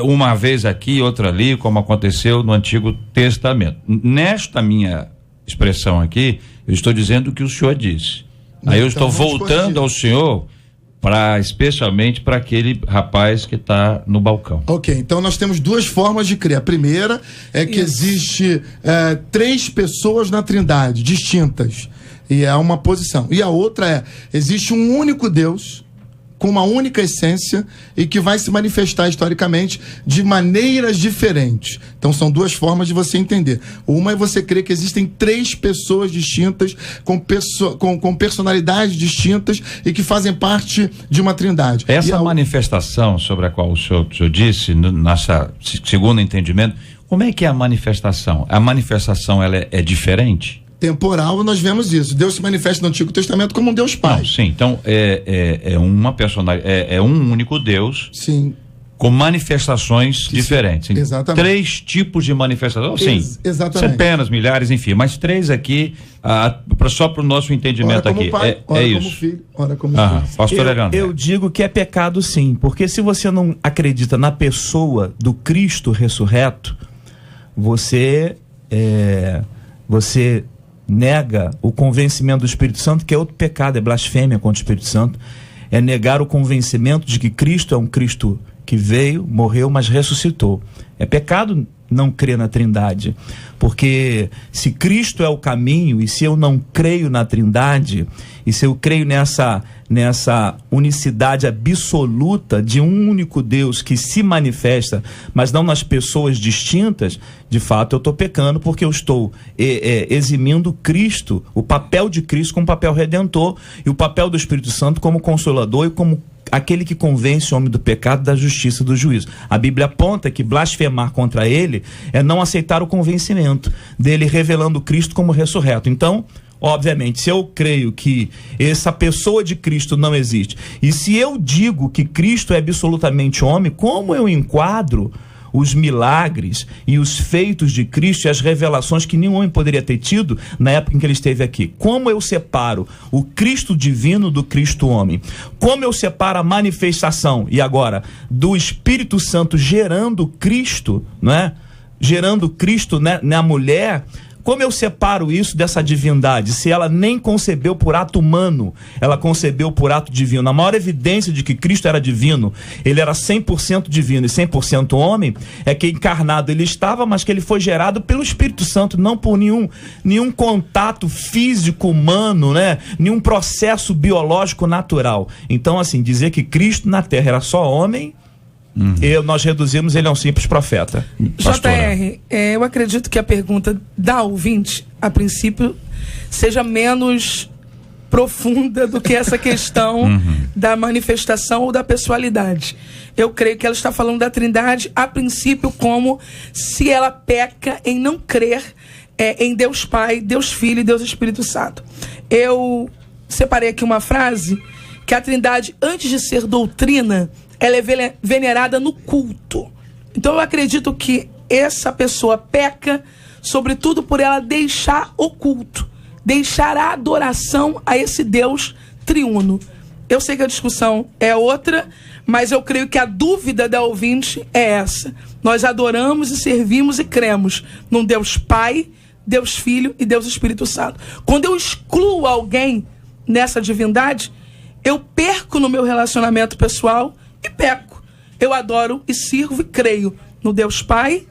uma vez aqui, outra ali, como aconteceu no Antigo Testamento. Nesta minha expressão aqui, eu estou dizendo o que o senhor disse. Aí eu estou voltando ao senhor especialmente para aquele rapaz que está no balcão. Ok, então nós temos duas formas de crer. A primeira é que existe 3 pessoas na Trindade, distintas, e é uma posição. E a outra existe um único Deus, com uma única essência, e que vai se manifestar historicamente de maneiras diferentes. Então são duas formas de você entender. Uma é você crer que existem 3 pessoas distintas, com personalidades distintas e que fazem parte de uma trindade. Essa manifestação sobre a qual o senhor disse, nessa segundo entendimento, como é que é a manifestação? A manifestação ela é diferente? Temporal, nós vemos isso. Deus se manifesta no Antigo Testamento como um Deus Pai. Não, sim, então uma personalidade, é um único Deus. Sim. Com manifestações diferentes. Exatamente. 3 tipos de manifestação, sim. Exatamente. Centenas, milhares, enfim, mas 3 aqui, só para o nosso entendimento aqui. Pai, ora isso. Como filho, ora como filho. Pastor Leandro. Eu digo que é pecado, sim, porque se você não acredita na pessoa do Cristo ressurreto, você nega o convencimento do Espírito Santo, que é outro pecado, é blasfêmia contra o Espírito Santo, é negar o convencimento de que Cristo é um Cristo que veio, morreu, mas ressuscitou. É pecado não crer na Trindade, porque se Cristo é o caminho, e se eu não creio na Trindade, e se eu creio nessa unicidade absoluta de um único Deus que se manifesta, mas não nas pessoas distintas, de fato eu estou pecando, porque eu estou eximindo Cristo, o papel de Cristo como papel redentor, e o papel do Espírito Santo como consolador e como aquele que convence o homem do pecado, da justiça e do juízo. A Bíblia aponta que blasfemar contra ele é não aceitar o convencimento dele, revelando Cristo como ressurreto. Então, obviamente, se eu creio que essa pessoa de Cristo não existe, e se eu digo que Cristo é absolutamente homem, como eu enquadro os milagres e os feitos de Cristo e as revelações que nenhum homem poderia ter tido na época em que ele esteve aqui? Como eu separo o Cristo divino do Cristo homem? Como eu separo a manifestação, e agora, do Espírito Santo gerando Cristo, não é? Gerando Cristo, né, na mulher? Como eu separo isso dessa divindade, se ela nem concebeu por ato humano, ela concebeu por ato divino? A maior evidência de que Cristo era divino, ele era 100% divino e 100% homem, é que encarnado ele estava, mas que ele foi gerado pelo Espírito Santo, não por nenhum contato físico humano, né? Nenhum processo biológico natural. Então, assim, dizer que Cristo na Terra era só homem, nós reduzimos ele a um simples profeta. JR, eu acredito que a pergunta da ouvinte, a princípio, seja menos profunda do que essa questão da manifestação ou da pessoalidade. Eu creio que ela está falando da Trindade, a princípio, como se ela peca em não crer em Deus Pai, Deus Filho e Deus Espírito Santo. Eu separei aqui uma frase que a Trindade, antes de ser doutrina, ela é venerada no culto. Então eu acredito que essa pessoa peca, sobretudo por ela deixar o culto, deixar a adoração a esse Deus triuno. Eu sei que a discussão é outra, mas eu creio que a dúvida da ouvinte é essa. Nós adoramos e servimos e cremos num Deus Pai, Deus Filho e Deus Espírito Santo. Quando eu excluo alguém nessa divindade, Eu perco no meu relacionamento pessoal e peco. Eu adoro e sirvo e creio no Deus Pai,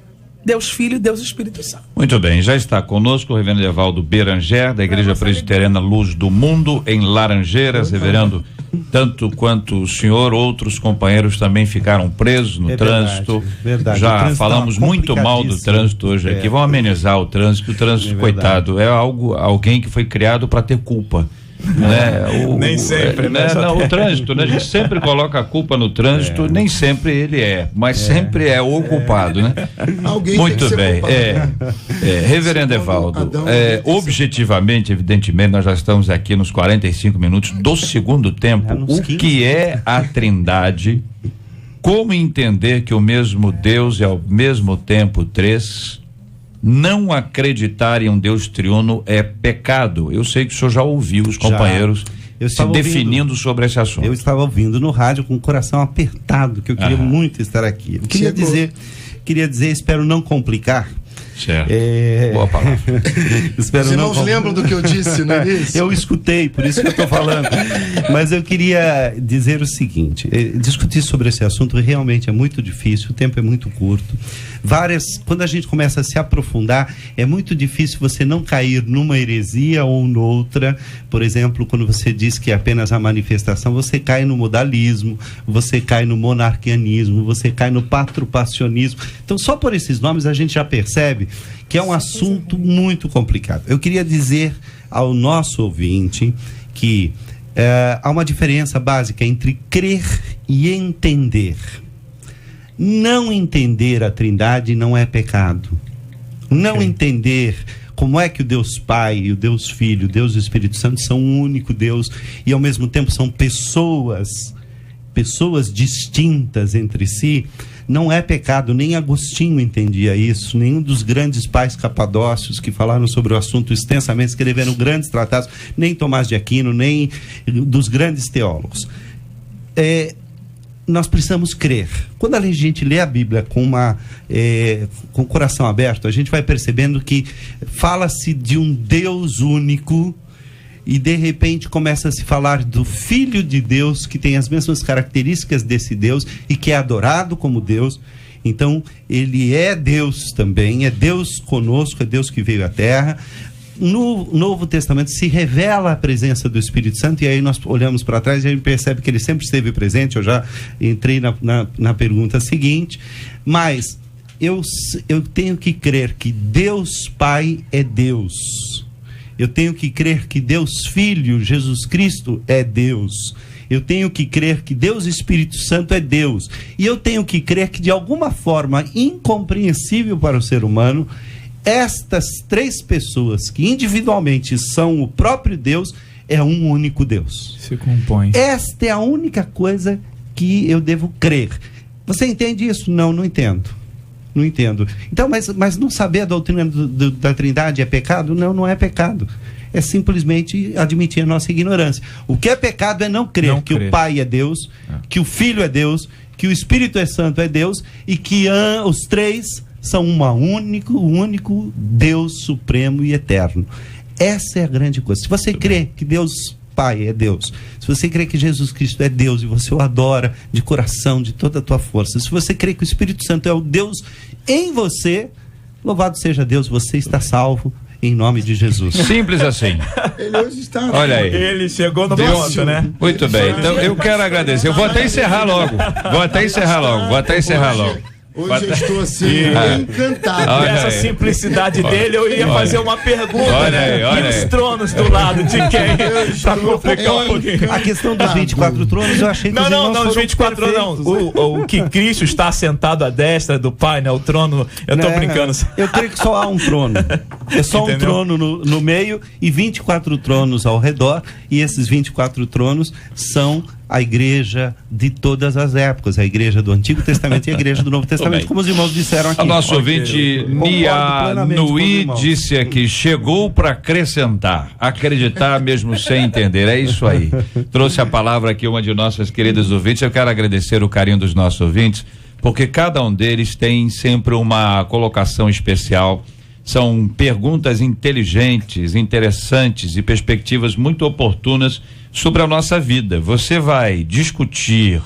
Deus Filho e Deus Espírito Santo. Muito bem, já está conosco o reverendo Evaldo Beranger, da Igreja Presbiteriana Luz do Mundo, em Laranjeiras. Reverendo, tanto quanto o senhor, outros companheiros também ficaram presos no trânsito. Verdade. Já falamos muito mal do trânsito hoje aqui. Vamos amenizar o trânsito, coitado, é alguém que foi criado para ter culpa. Né? Nem sempre, né? O trânsito, né? A gente sempre coloca a culpa no trânsito, nem sempre ele mas sempre é o culpado, né? Alguém muito tem que bem. ser Reverendo Evaldo, objetivamente, evidentemente, nós já estamos aqui nos 45 minutos do segundo tempo. O que é a Trindade? Como entender que o mesmo Deus é ao mesmo tempo três? Não acreditar em um Deus triuno é pecado. Eu sei que o senhor já ouviu os companheiros se definindo sobre esse assunto. Eu estava ouvindo no rádio com o coração apertado, que eu queria muito estar aqui. Eu queria dizer, espero não complicar. Certo. Boa palavra. Os irmãos lembram do que eu disse no início? Eu escutei, por isso que eu estou falando. Mas eu queria dizer o seguinte: discutir sobre esse assunto realmente é muito difícil, o tempo é muito curto. Quando a gente começa a se aprofundar, é muito difícil você não cair numa heresia ou noutra. Por exemplo, quando você diz que é apenas a manifestação, você cai no modalismo, você cai no monarquianismo, você cai no patrupassionismo. Então, só por esses nomes a gente já percebe que é um assunto muito complicado. Eu queria dizer ao nosso ouvinte que há uma diferença básica entre crer e entender. Não entender a Trindade não é pecado. Não entender como é que o Deus Pai, o Deus Filho, o Deus Espírito Santo são um único Deus e ao mesmo tempo são pessoas distintas entre si, não é pecado. Nem Agostinho entendia isso, nenhum dos grandes pais capadócios que falaram sobre o assunto extensamente, escreveram grandes tratados, nem Tomás de Aquino, nem dos grandes teólogos. Nós precisamos crer. Quando a gente lê a Bíblia com o coração aberto, a gente vai percebendo que fala-se de um Deus único e de repente começa a se falar do Filho de Deus, que tem as mesmas características desse Deus e que é adorado como Deus. Então ele é Deus também, é Deus conosco, é Deus que veio à Terra. No Novo Testamento se revela a presença do Espírito Santo, e aí nós olhamos para trás e a gente percebe que ele sempre esteve presente. Eu já entrei na pergunta seguinte, mas eu tenho que crer que Deus Pai é Deus. Eu tenho que crer que Deus Filho, Jesus Cristo, é Deus. Eu tenho que crer que Deus Espírito Santo é Deus. E eu tenho que crer que, de alguma forma incompreensível para o ser humano, estas três pessoas, que individualmente são o próprio Deus, é um único Deus. Se compõe. Esta é a única coisa que eu devo crer. Você entende isso? Não entendo. Não entendo. Então, mas não saber a doutrina da Trindade é pecado? Não é pecado. É simplesmente admitir a nossa ignorância. O que é pecado é não crer que o Pai é Deus, que o Filho é Deus, que o Espírito Santo é Deus e que os três são um único Deus supremo e eterno. Essa é a grande coisa. Se você crê que Deus Pai é Deus, se você crê que Jesus Cristo é Deus e você o adora de coração, de toda a tua força, se você crê que o Espírito Santo é o Deus em você, louvado seja Deus, você está salvo em nome de Jesus. Simples assim. Ele hoje está. Olha aí. Ele chegou no ponto, né? Muito bem. Então eu quero agradecer. Eu vou até encerrar logo. Hoje eu estou assim, encantado. Olha essa simplicidade dele, eu ia fazer uma pergunta. Olha aí. E os tronos do lado de quem? Pra complicar um pouquinho. A questão dos 24 tronos, eu achei que não, os 24 tronos não. O que Cristo está assentado à destra do Pai, né? O trono, eu tô brincando. Eu creio que só há um trono. É só um trono no meio e 24 tronos ao redor, e esses 24 tronos são a igreja de todas as épocas, a igreja do Antigo Testamento e a igreja do Novo Testamento, como os irmãos disseram aqui. O nosso ouvinte Nia Nui disse aqui: chegou para acrescentar, acreditar mesmo sem entender. É isso aí. Trouxe a palavra aqui uma de nossas queridas ouvintes. Eu quero agradecer o carinho dos nossos ouvintes, porque cada um deles tem sempre uma colocação especial São perguntas inteligentes, interessantes e perspectivas muito oportunas sobre a nossa vida. Você vai discutir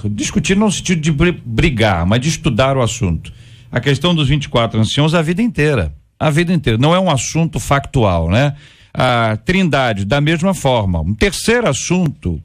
no sentido de brigar, mas de estudar o assunto. A questão dos 24 anciãos a vida inteira. A vida inteira. Não é um assunto factual, né? A Trindade, da mesma forma. Um terceiro assunto,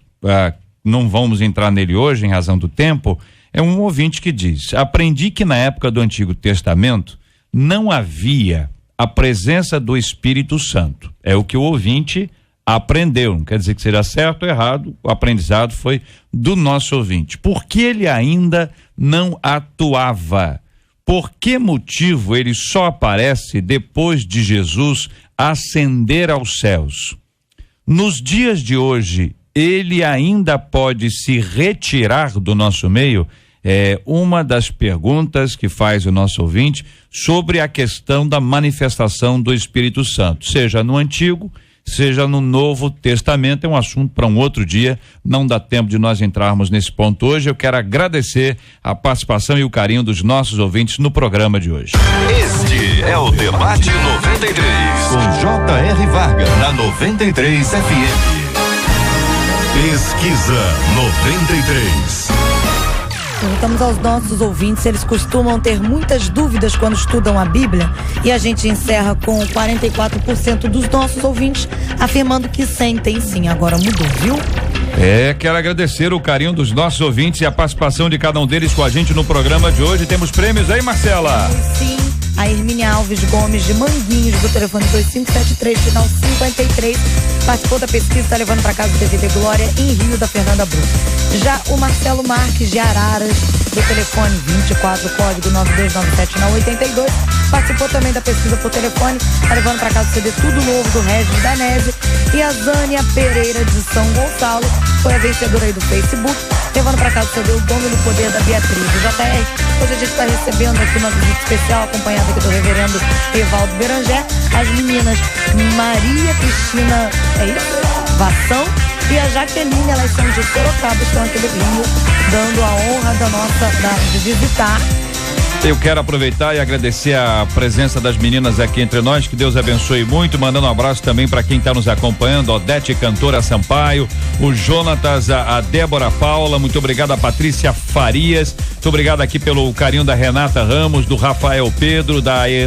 não vamos entrar nele hoje em razão do tempo, é um ouvinte que diz: aprendi que na época do Antigo Testamento não havia a presença do Espírito Santo. É o que o ouvinte aprendeu. Não quer dizer que seja certo ou errado, o aprendizado foi do nosso ouvinte. Por que ele ainda não atuava? Por que motivo ele só aparece depois de Jesus ascender aos céus? Nos dias de hoje, ele ainda pode se retirar do nosso meio? É uma das perguntas que faz o nosso ouvinte sobre a questão da manifestação do Espírito Santo, seja no Antigo, seja no Novo Testamento. É um assunto para um outro dia, não dá tempo de nós entrarmos nesse ponto hoje. Eu quero agradecer a participação e o carinho dos nossos ouvintes no programa de hoje. Este é o Debate 93, com J.R. Vargas, na 93 FM. Pesquisa 93. Perguntamos aos nossos ouvintes se eles costumam ter muitas dúvidas quando estudam a Bíblia, e a gente encerra com 44% dos nossos ouvintes afirmando que sentem sim. Agora mudou, viu? Quero agradecer o carinho dos nossos ouvintes e a participação de cada um deles com a gente no programa de hoje. Temos prêmios aí, Marcela? Sim, a Hermínia Alves Gomes de Manguinhos, do telefone 2573, final 53, participou da pesquisa, está levando para casa o DVD Glória em Rio, da Fernanda Bruno. Já o Marcelo Marques de Araras, do telefone 24, código 9297 na 82, participou também da pesquisa por telefone, está levando para casa o CD Tudo Novo, do Regis Danese. E a Zânia Pereira de São Gonçalo foi a vencedora aí do Facebook, levando para casa o CD O Dono do Poder, da Beatriz. O JR, hoje a gente está recebendo aqui uma visita especial, acompanhada aqui do reverendo Evaldo Beranger, as meninas Maria Cristina, Vação, e a Jaqueline, elas são de Sorocaba, estão aqui do Rio, dando a honra de visitar. Eu quero aproveitar e agradecer a presença das meninas aqui entre nós, que Deus abençoe muito, mandando um abraço também para quem está nos acompanhando, Odete Cantora Sampaio, o Jonatas, a Débora Paula, muito obrigado a Patrícia Farias, muito obrigado aqui pelo carinho da Renata Ramos, do Rafael Pedro,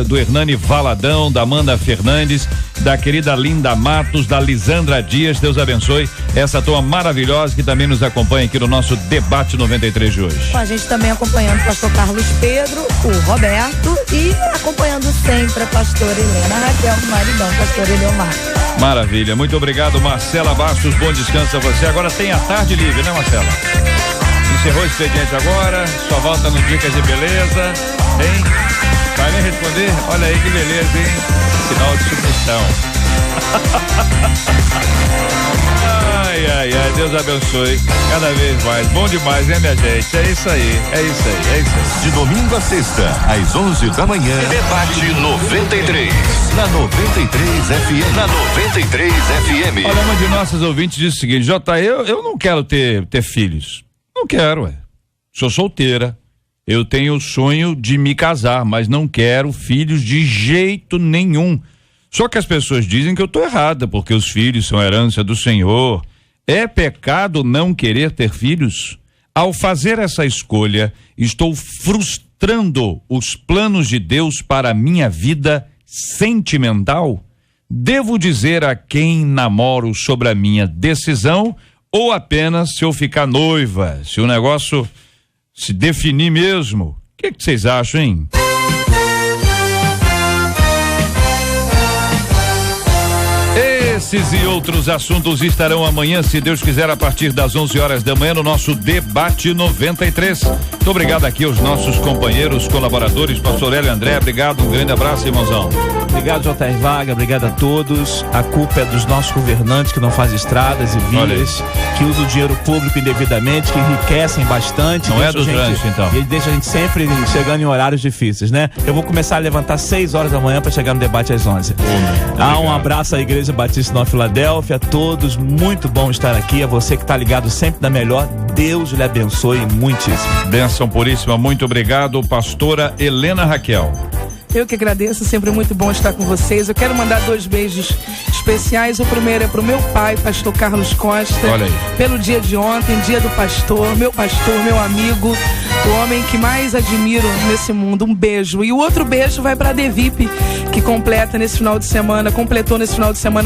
do Hernani Valadão, da Amanda Fernandes, da querida Linda Matos, da Lisandra Dias. Deus abençoe essa turma maravilhosa que também nos acompanha aqui no nosso Debate 93 de hoje. Com a gente também acompanhando o pastor Carlos Pedro, o Roberto, e acompanhando sempre a pastora Helena Raquel, o maridão, pastor Eleomar. Maravilha, muito obrigado, Marcela Bastos, bom descanso a você. Agora tem a tarde livre, né, Marcela? Encerrou o expediente agora, só volta no Dicas de Beleza, hein? Vai me responder? Olha aí que beleza, hein? Sinal de submissão. Ai, Deus abençoe cada vez mais. Bom demais, hein, minha gente? É isso aí. De domingo a sexta, às 11 da manhã. Debate 93, Na 93 FM. na 93 FM. Olha, uma de nossas ouvintes disse o seguinte: eu não quero ter filhos. Não quero, sou solteira. Eu tenho o sonho de me casar, mas não quero filhos de jeito nenhum. Só que as pessoas dizem que eu estou errada, porque os filhos são herança do Senhor. É pecado não querer ter filhos? Ao fazer essa escolha, estou frustrando os planos de Deus para a minha vida sentimental? Devo dizer a quem namoro sobre a minha decisão, ou apenas se eu ficar noiva, se o negócio se definir mesmo? O que vocês acham, hein? Esses e outros assuntos estarão amanhã, se Deus quiser, a partir das 11 horas da manhã, no nosso Debate 93. Muito obrigado aqui aos nossos companheiros, colaboradores, pastor Hélio André, obrigado, um grande abraço, irmãozão. Obrigado, J.R. Vargas, obrigado a todos. A culpa é dos nossos governantes que não fazem estradas e vias, que usam o dinheiro público indevidamente, que enriquecem bastante. Não é do trânsito, então. Ele deixa a gente sempre chegando em horários difíceis, né? Eu vou começar a levantar 6 horas da manhã para chegar no debate às 11. Um abraço à Igreja Batista Nova Filadélfia, a todos, muito bom estar aqui. A você que está ligado sempre na melhor, Deus lhe abençoe muitíssimo. Bênção puríssima, muito obrigado, pastora Helena Raquel. Eu que agradeço, sempre muito bom estar com vocês. Eu quero mandar 2 beijos especiais. O primeiro é pro meu pai, pastor Carlos Costa. Olha aí. Pelo dia de ontem, dia do pastor, meu amigo, o homem que mais admiro nesse mundo. Um beijo. E o outro beijo vai pra Devip, que completou nesse final de semana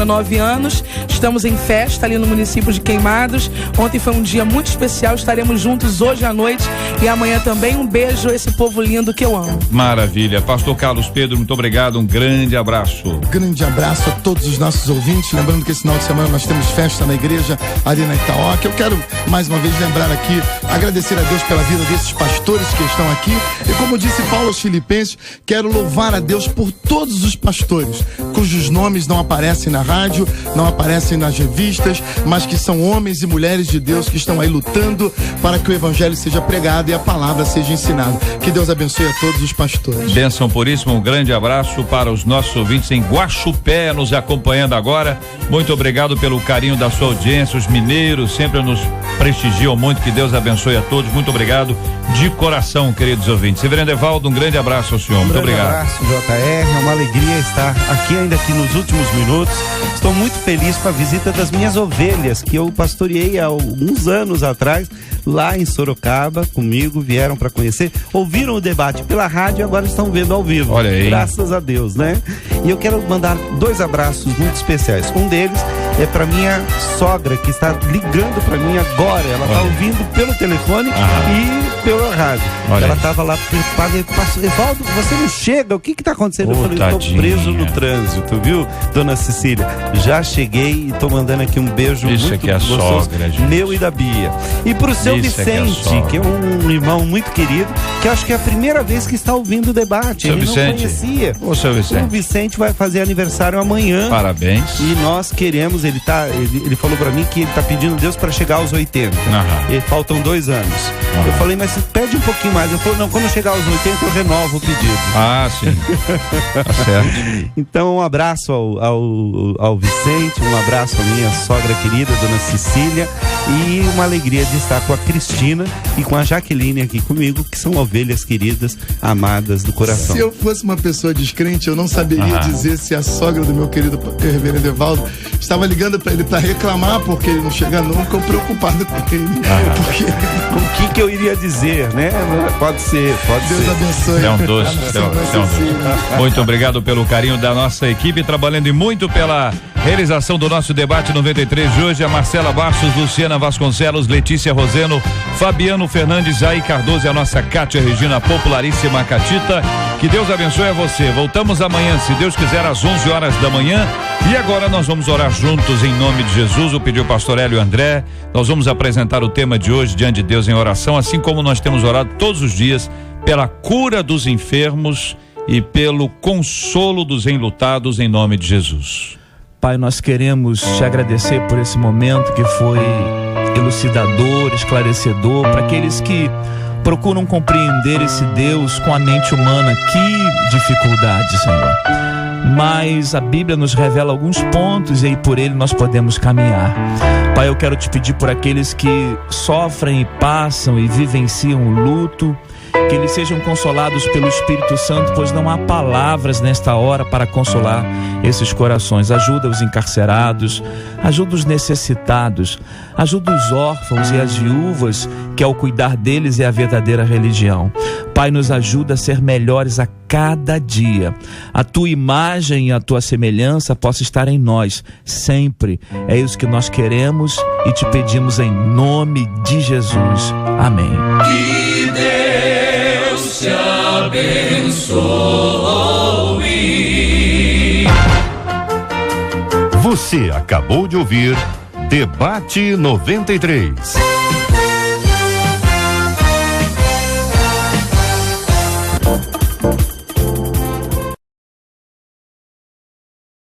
9 anos. Estamos em festa ali no município de Queimados. Ontem foi um dia muito especial, estaremos juntos hoje à noite e amanhã também. Um beijo a esse povo lindo que eu amo. Maravilha. Pastor Carlos Pedro, muito obrigado, um grande abraço. Grande abraço a todos os nossos ouvintes, lembrando que esse final de semana nós temos festa na igreja ali na Itaoca. Eu quero mais uma vez lembrar aqui, agradecer a Deus pela vida desses pastores que estão aqui, e como disse Paulo aos Filipenses, quero louvar a Deus por todos os pastores cujos nomes não aparecem na rádio, não aparecem nas revistas, mas que são homens e mulheres de Deus que estão aí lutando para que o evangelho seja pregado e a palavra seja ensinada. Que Deus abençoe a todos os pastores. Bênção puríssima, um grande abraço para os nossos ouvintes em Guaxupé, nos acompanhando agora. Muito obrigado pelo carinho da sua audiência. Os mineiros sempre nos prestigiam muito. Que Deus abençoe a todos. Muito obrigado de coração, queridos ouvintes. Reverendo Evaldo, um grande abraço ao senhor. Muito obrigado. Um abraço, JR. É uma alegria estar aqui ainda aqui nos últimos minutos. Estou muito feliz com a visita das minhas ovelhas, que eu pastoreei há alguns anos atrás, lá em Sorocaba, comigo, vieram para conhecer, ouviram o debate pela rádio e agora estão vendo ao vivo. Olha aí. Graças a Deus, né? E eu quero mandar 2 abraços muito especiais. Um deles é para minha sogra, que está ligando para mim agora. Ela está ouvindo pelo telefone e pela rádio. Olha ela aí. estava lá preocupada. Evaldo, você não chega? O que está acontecendo? Eu falei, estou tadinha. preso no trânsito, viu, dona Cecília? Já cheguei e estou mandando aqui um beijo Isso muito que é gostoso, sogra, gente. meu e da Bia. E pro seu Isso é que é Vicente, sogra. que é um irmão muito querido, que eu acho que é a primeira vez que está ouvindo o debate. Seu Ele Vicente. não conhecia. Ô, seu Vicente. O Vicente vai fazer aniversário amanhã. Parabéns. E nós queremos, ele falou pra mim que ele tá pedindo Deus pra chegar aos 80. E faltam 2 anos. Eu falei, mas pede um pouquinho mais. Ele falou, não, quando chegar aos 80 eu renovo o pedido. Ah, sim. Tá certo. Então, um abraço ao Vicente, um abraço à minha sogra querida, dona Cecília, e uma alegria de estar com a Cristina e com a Jaqueline aqui comigo, que são ovelhas queridas, amadas do coração. Se eu fosse uma pessoa descrente, eu não saberia dizer se a sogra do meu querido reverendo Evaldo estava ligando para ele para reclamar porque ele não chega nunca, ou preocupado com ele. Porque... O que eu iria dizer, né? Pode ser. Deus abençoe. É um doce. Muito obrigado pelo carinho da nossa equipe, trabalhando e muito pela realização do nosso debate 93 de hoje. A Marcela Bastos, Luciana Vasconcelos, Letícia Roseno, Fabiano Fernandes, Aí Cardoso e a nossa Cátia Regina, popularíssima Catita. Que Deus abençoe a você. Voltamos amanhã, se Deus quiser, às 11 horas da manhã. E agora nós vamos orar juntos em nome de Jesus. Eu pedi ao pastor Hélio André. Nós vamos apresentar o tema de hoje diante de Deus em oração, assim como nós temos orado todos os dias pela cura dos enfermos e pelo consolo dos enlutados em nome de Jesus. Pai, nós queremos te agradecer por esse momento que foi elucidador, esclarecedor, para aqueles que procuram compreender esse Deus com a mente humana. Que dificuldade, Senhor. Mas a Bíblia nos revela alguns pontos e aí por ele nós podemos caminhar. Pai, eu quero te pedir por aqueles que sofrem e passam e vivenciam o luto, que eles sejam consolados pelo Espírito Santo, pois não há palavras nesta hora para consolar esses corações. Ajuda os encarcerados, ajuda os necessitados, ajuda os órfãos e as viúvas, que ao cuidar deles é a verdadeira religião. Pai, nos ajuda a ser melhores a cada dia. A tua imagem e a tua semelhança possa estar em nós sempre. É isso que nós queremos e te pedimos em nome de Jesus. Amém. Que Deus te abençoe. Você acabou de ouvir Debate 93.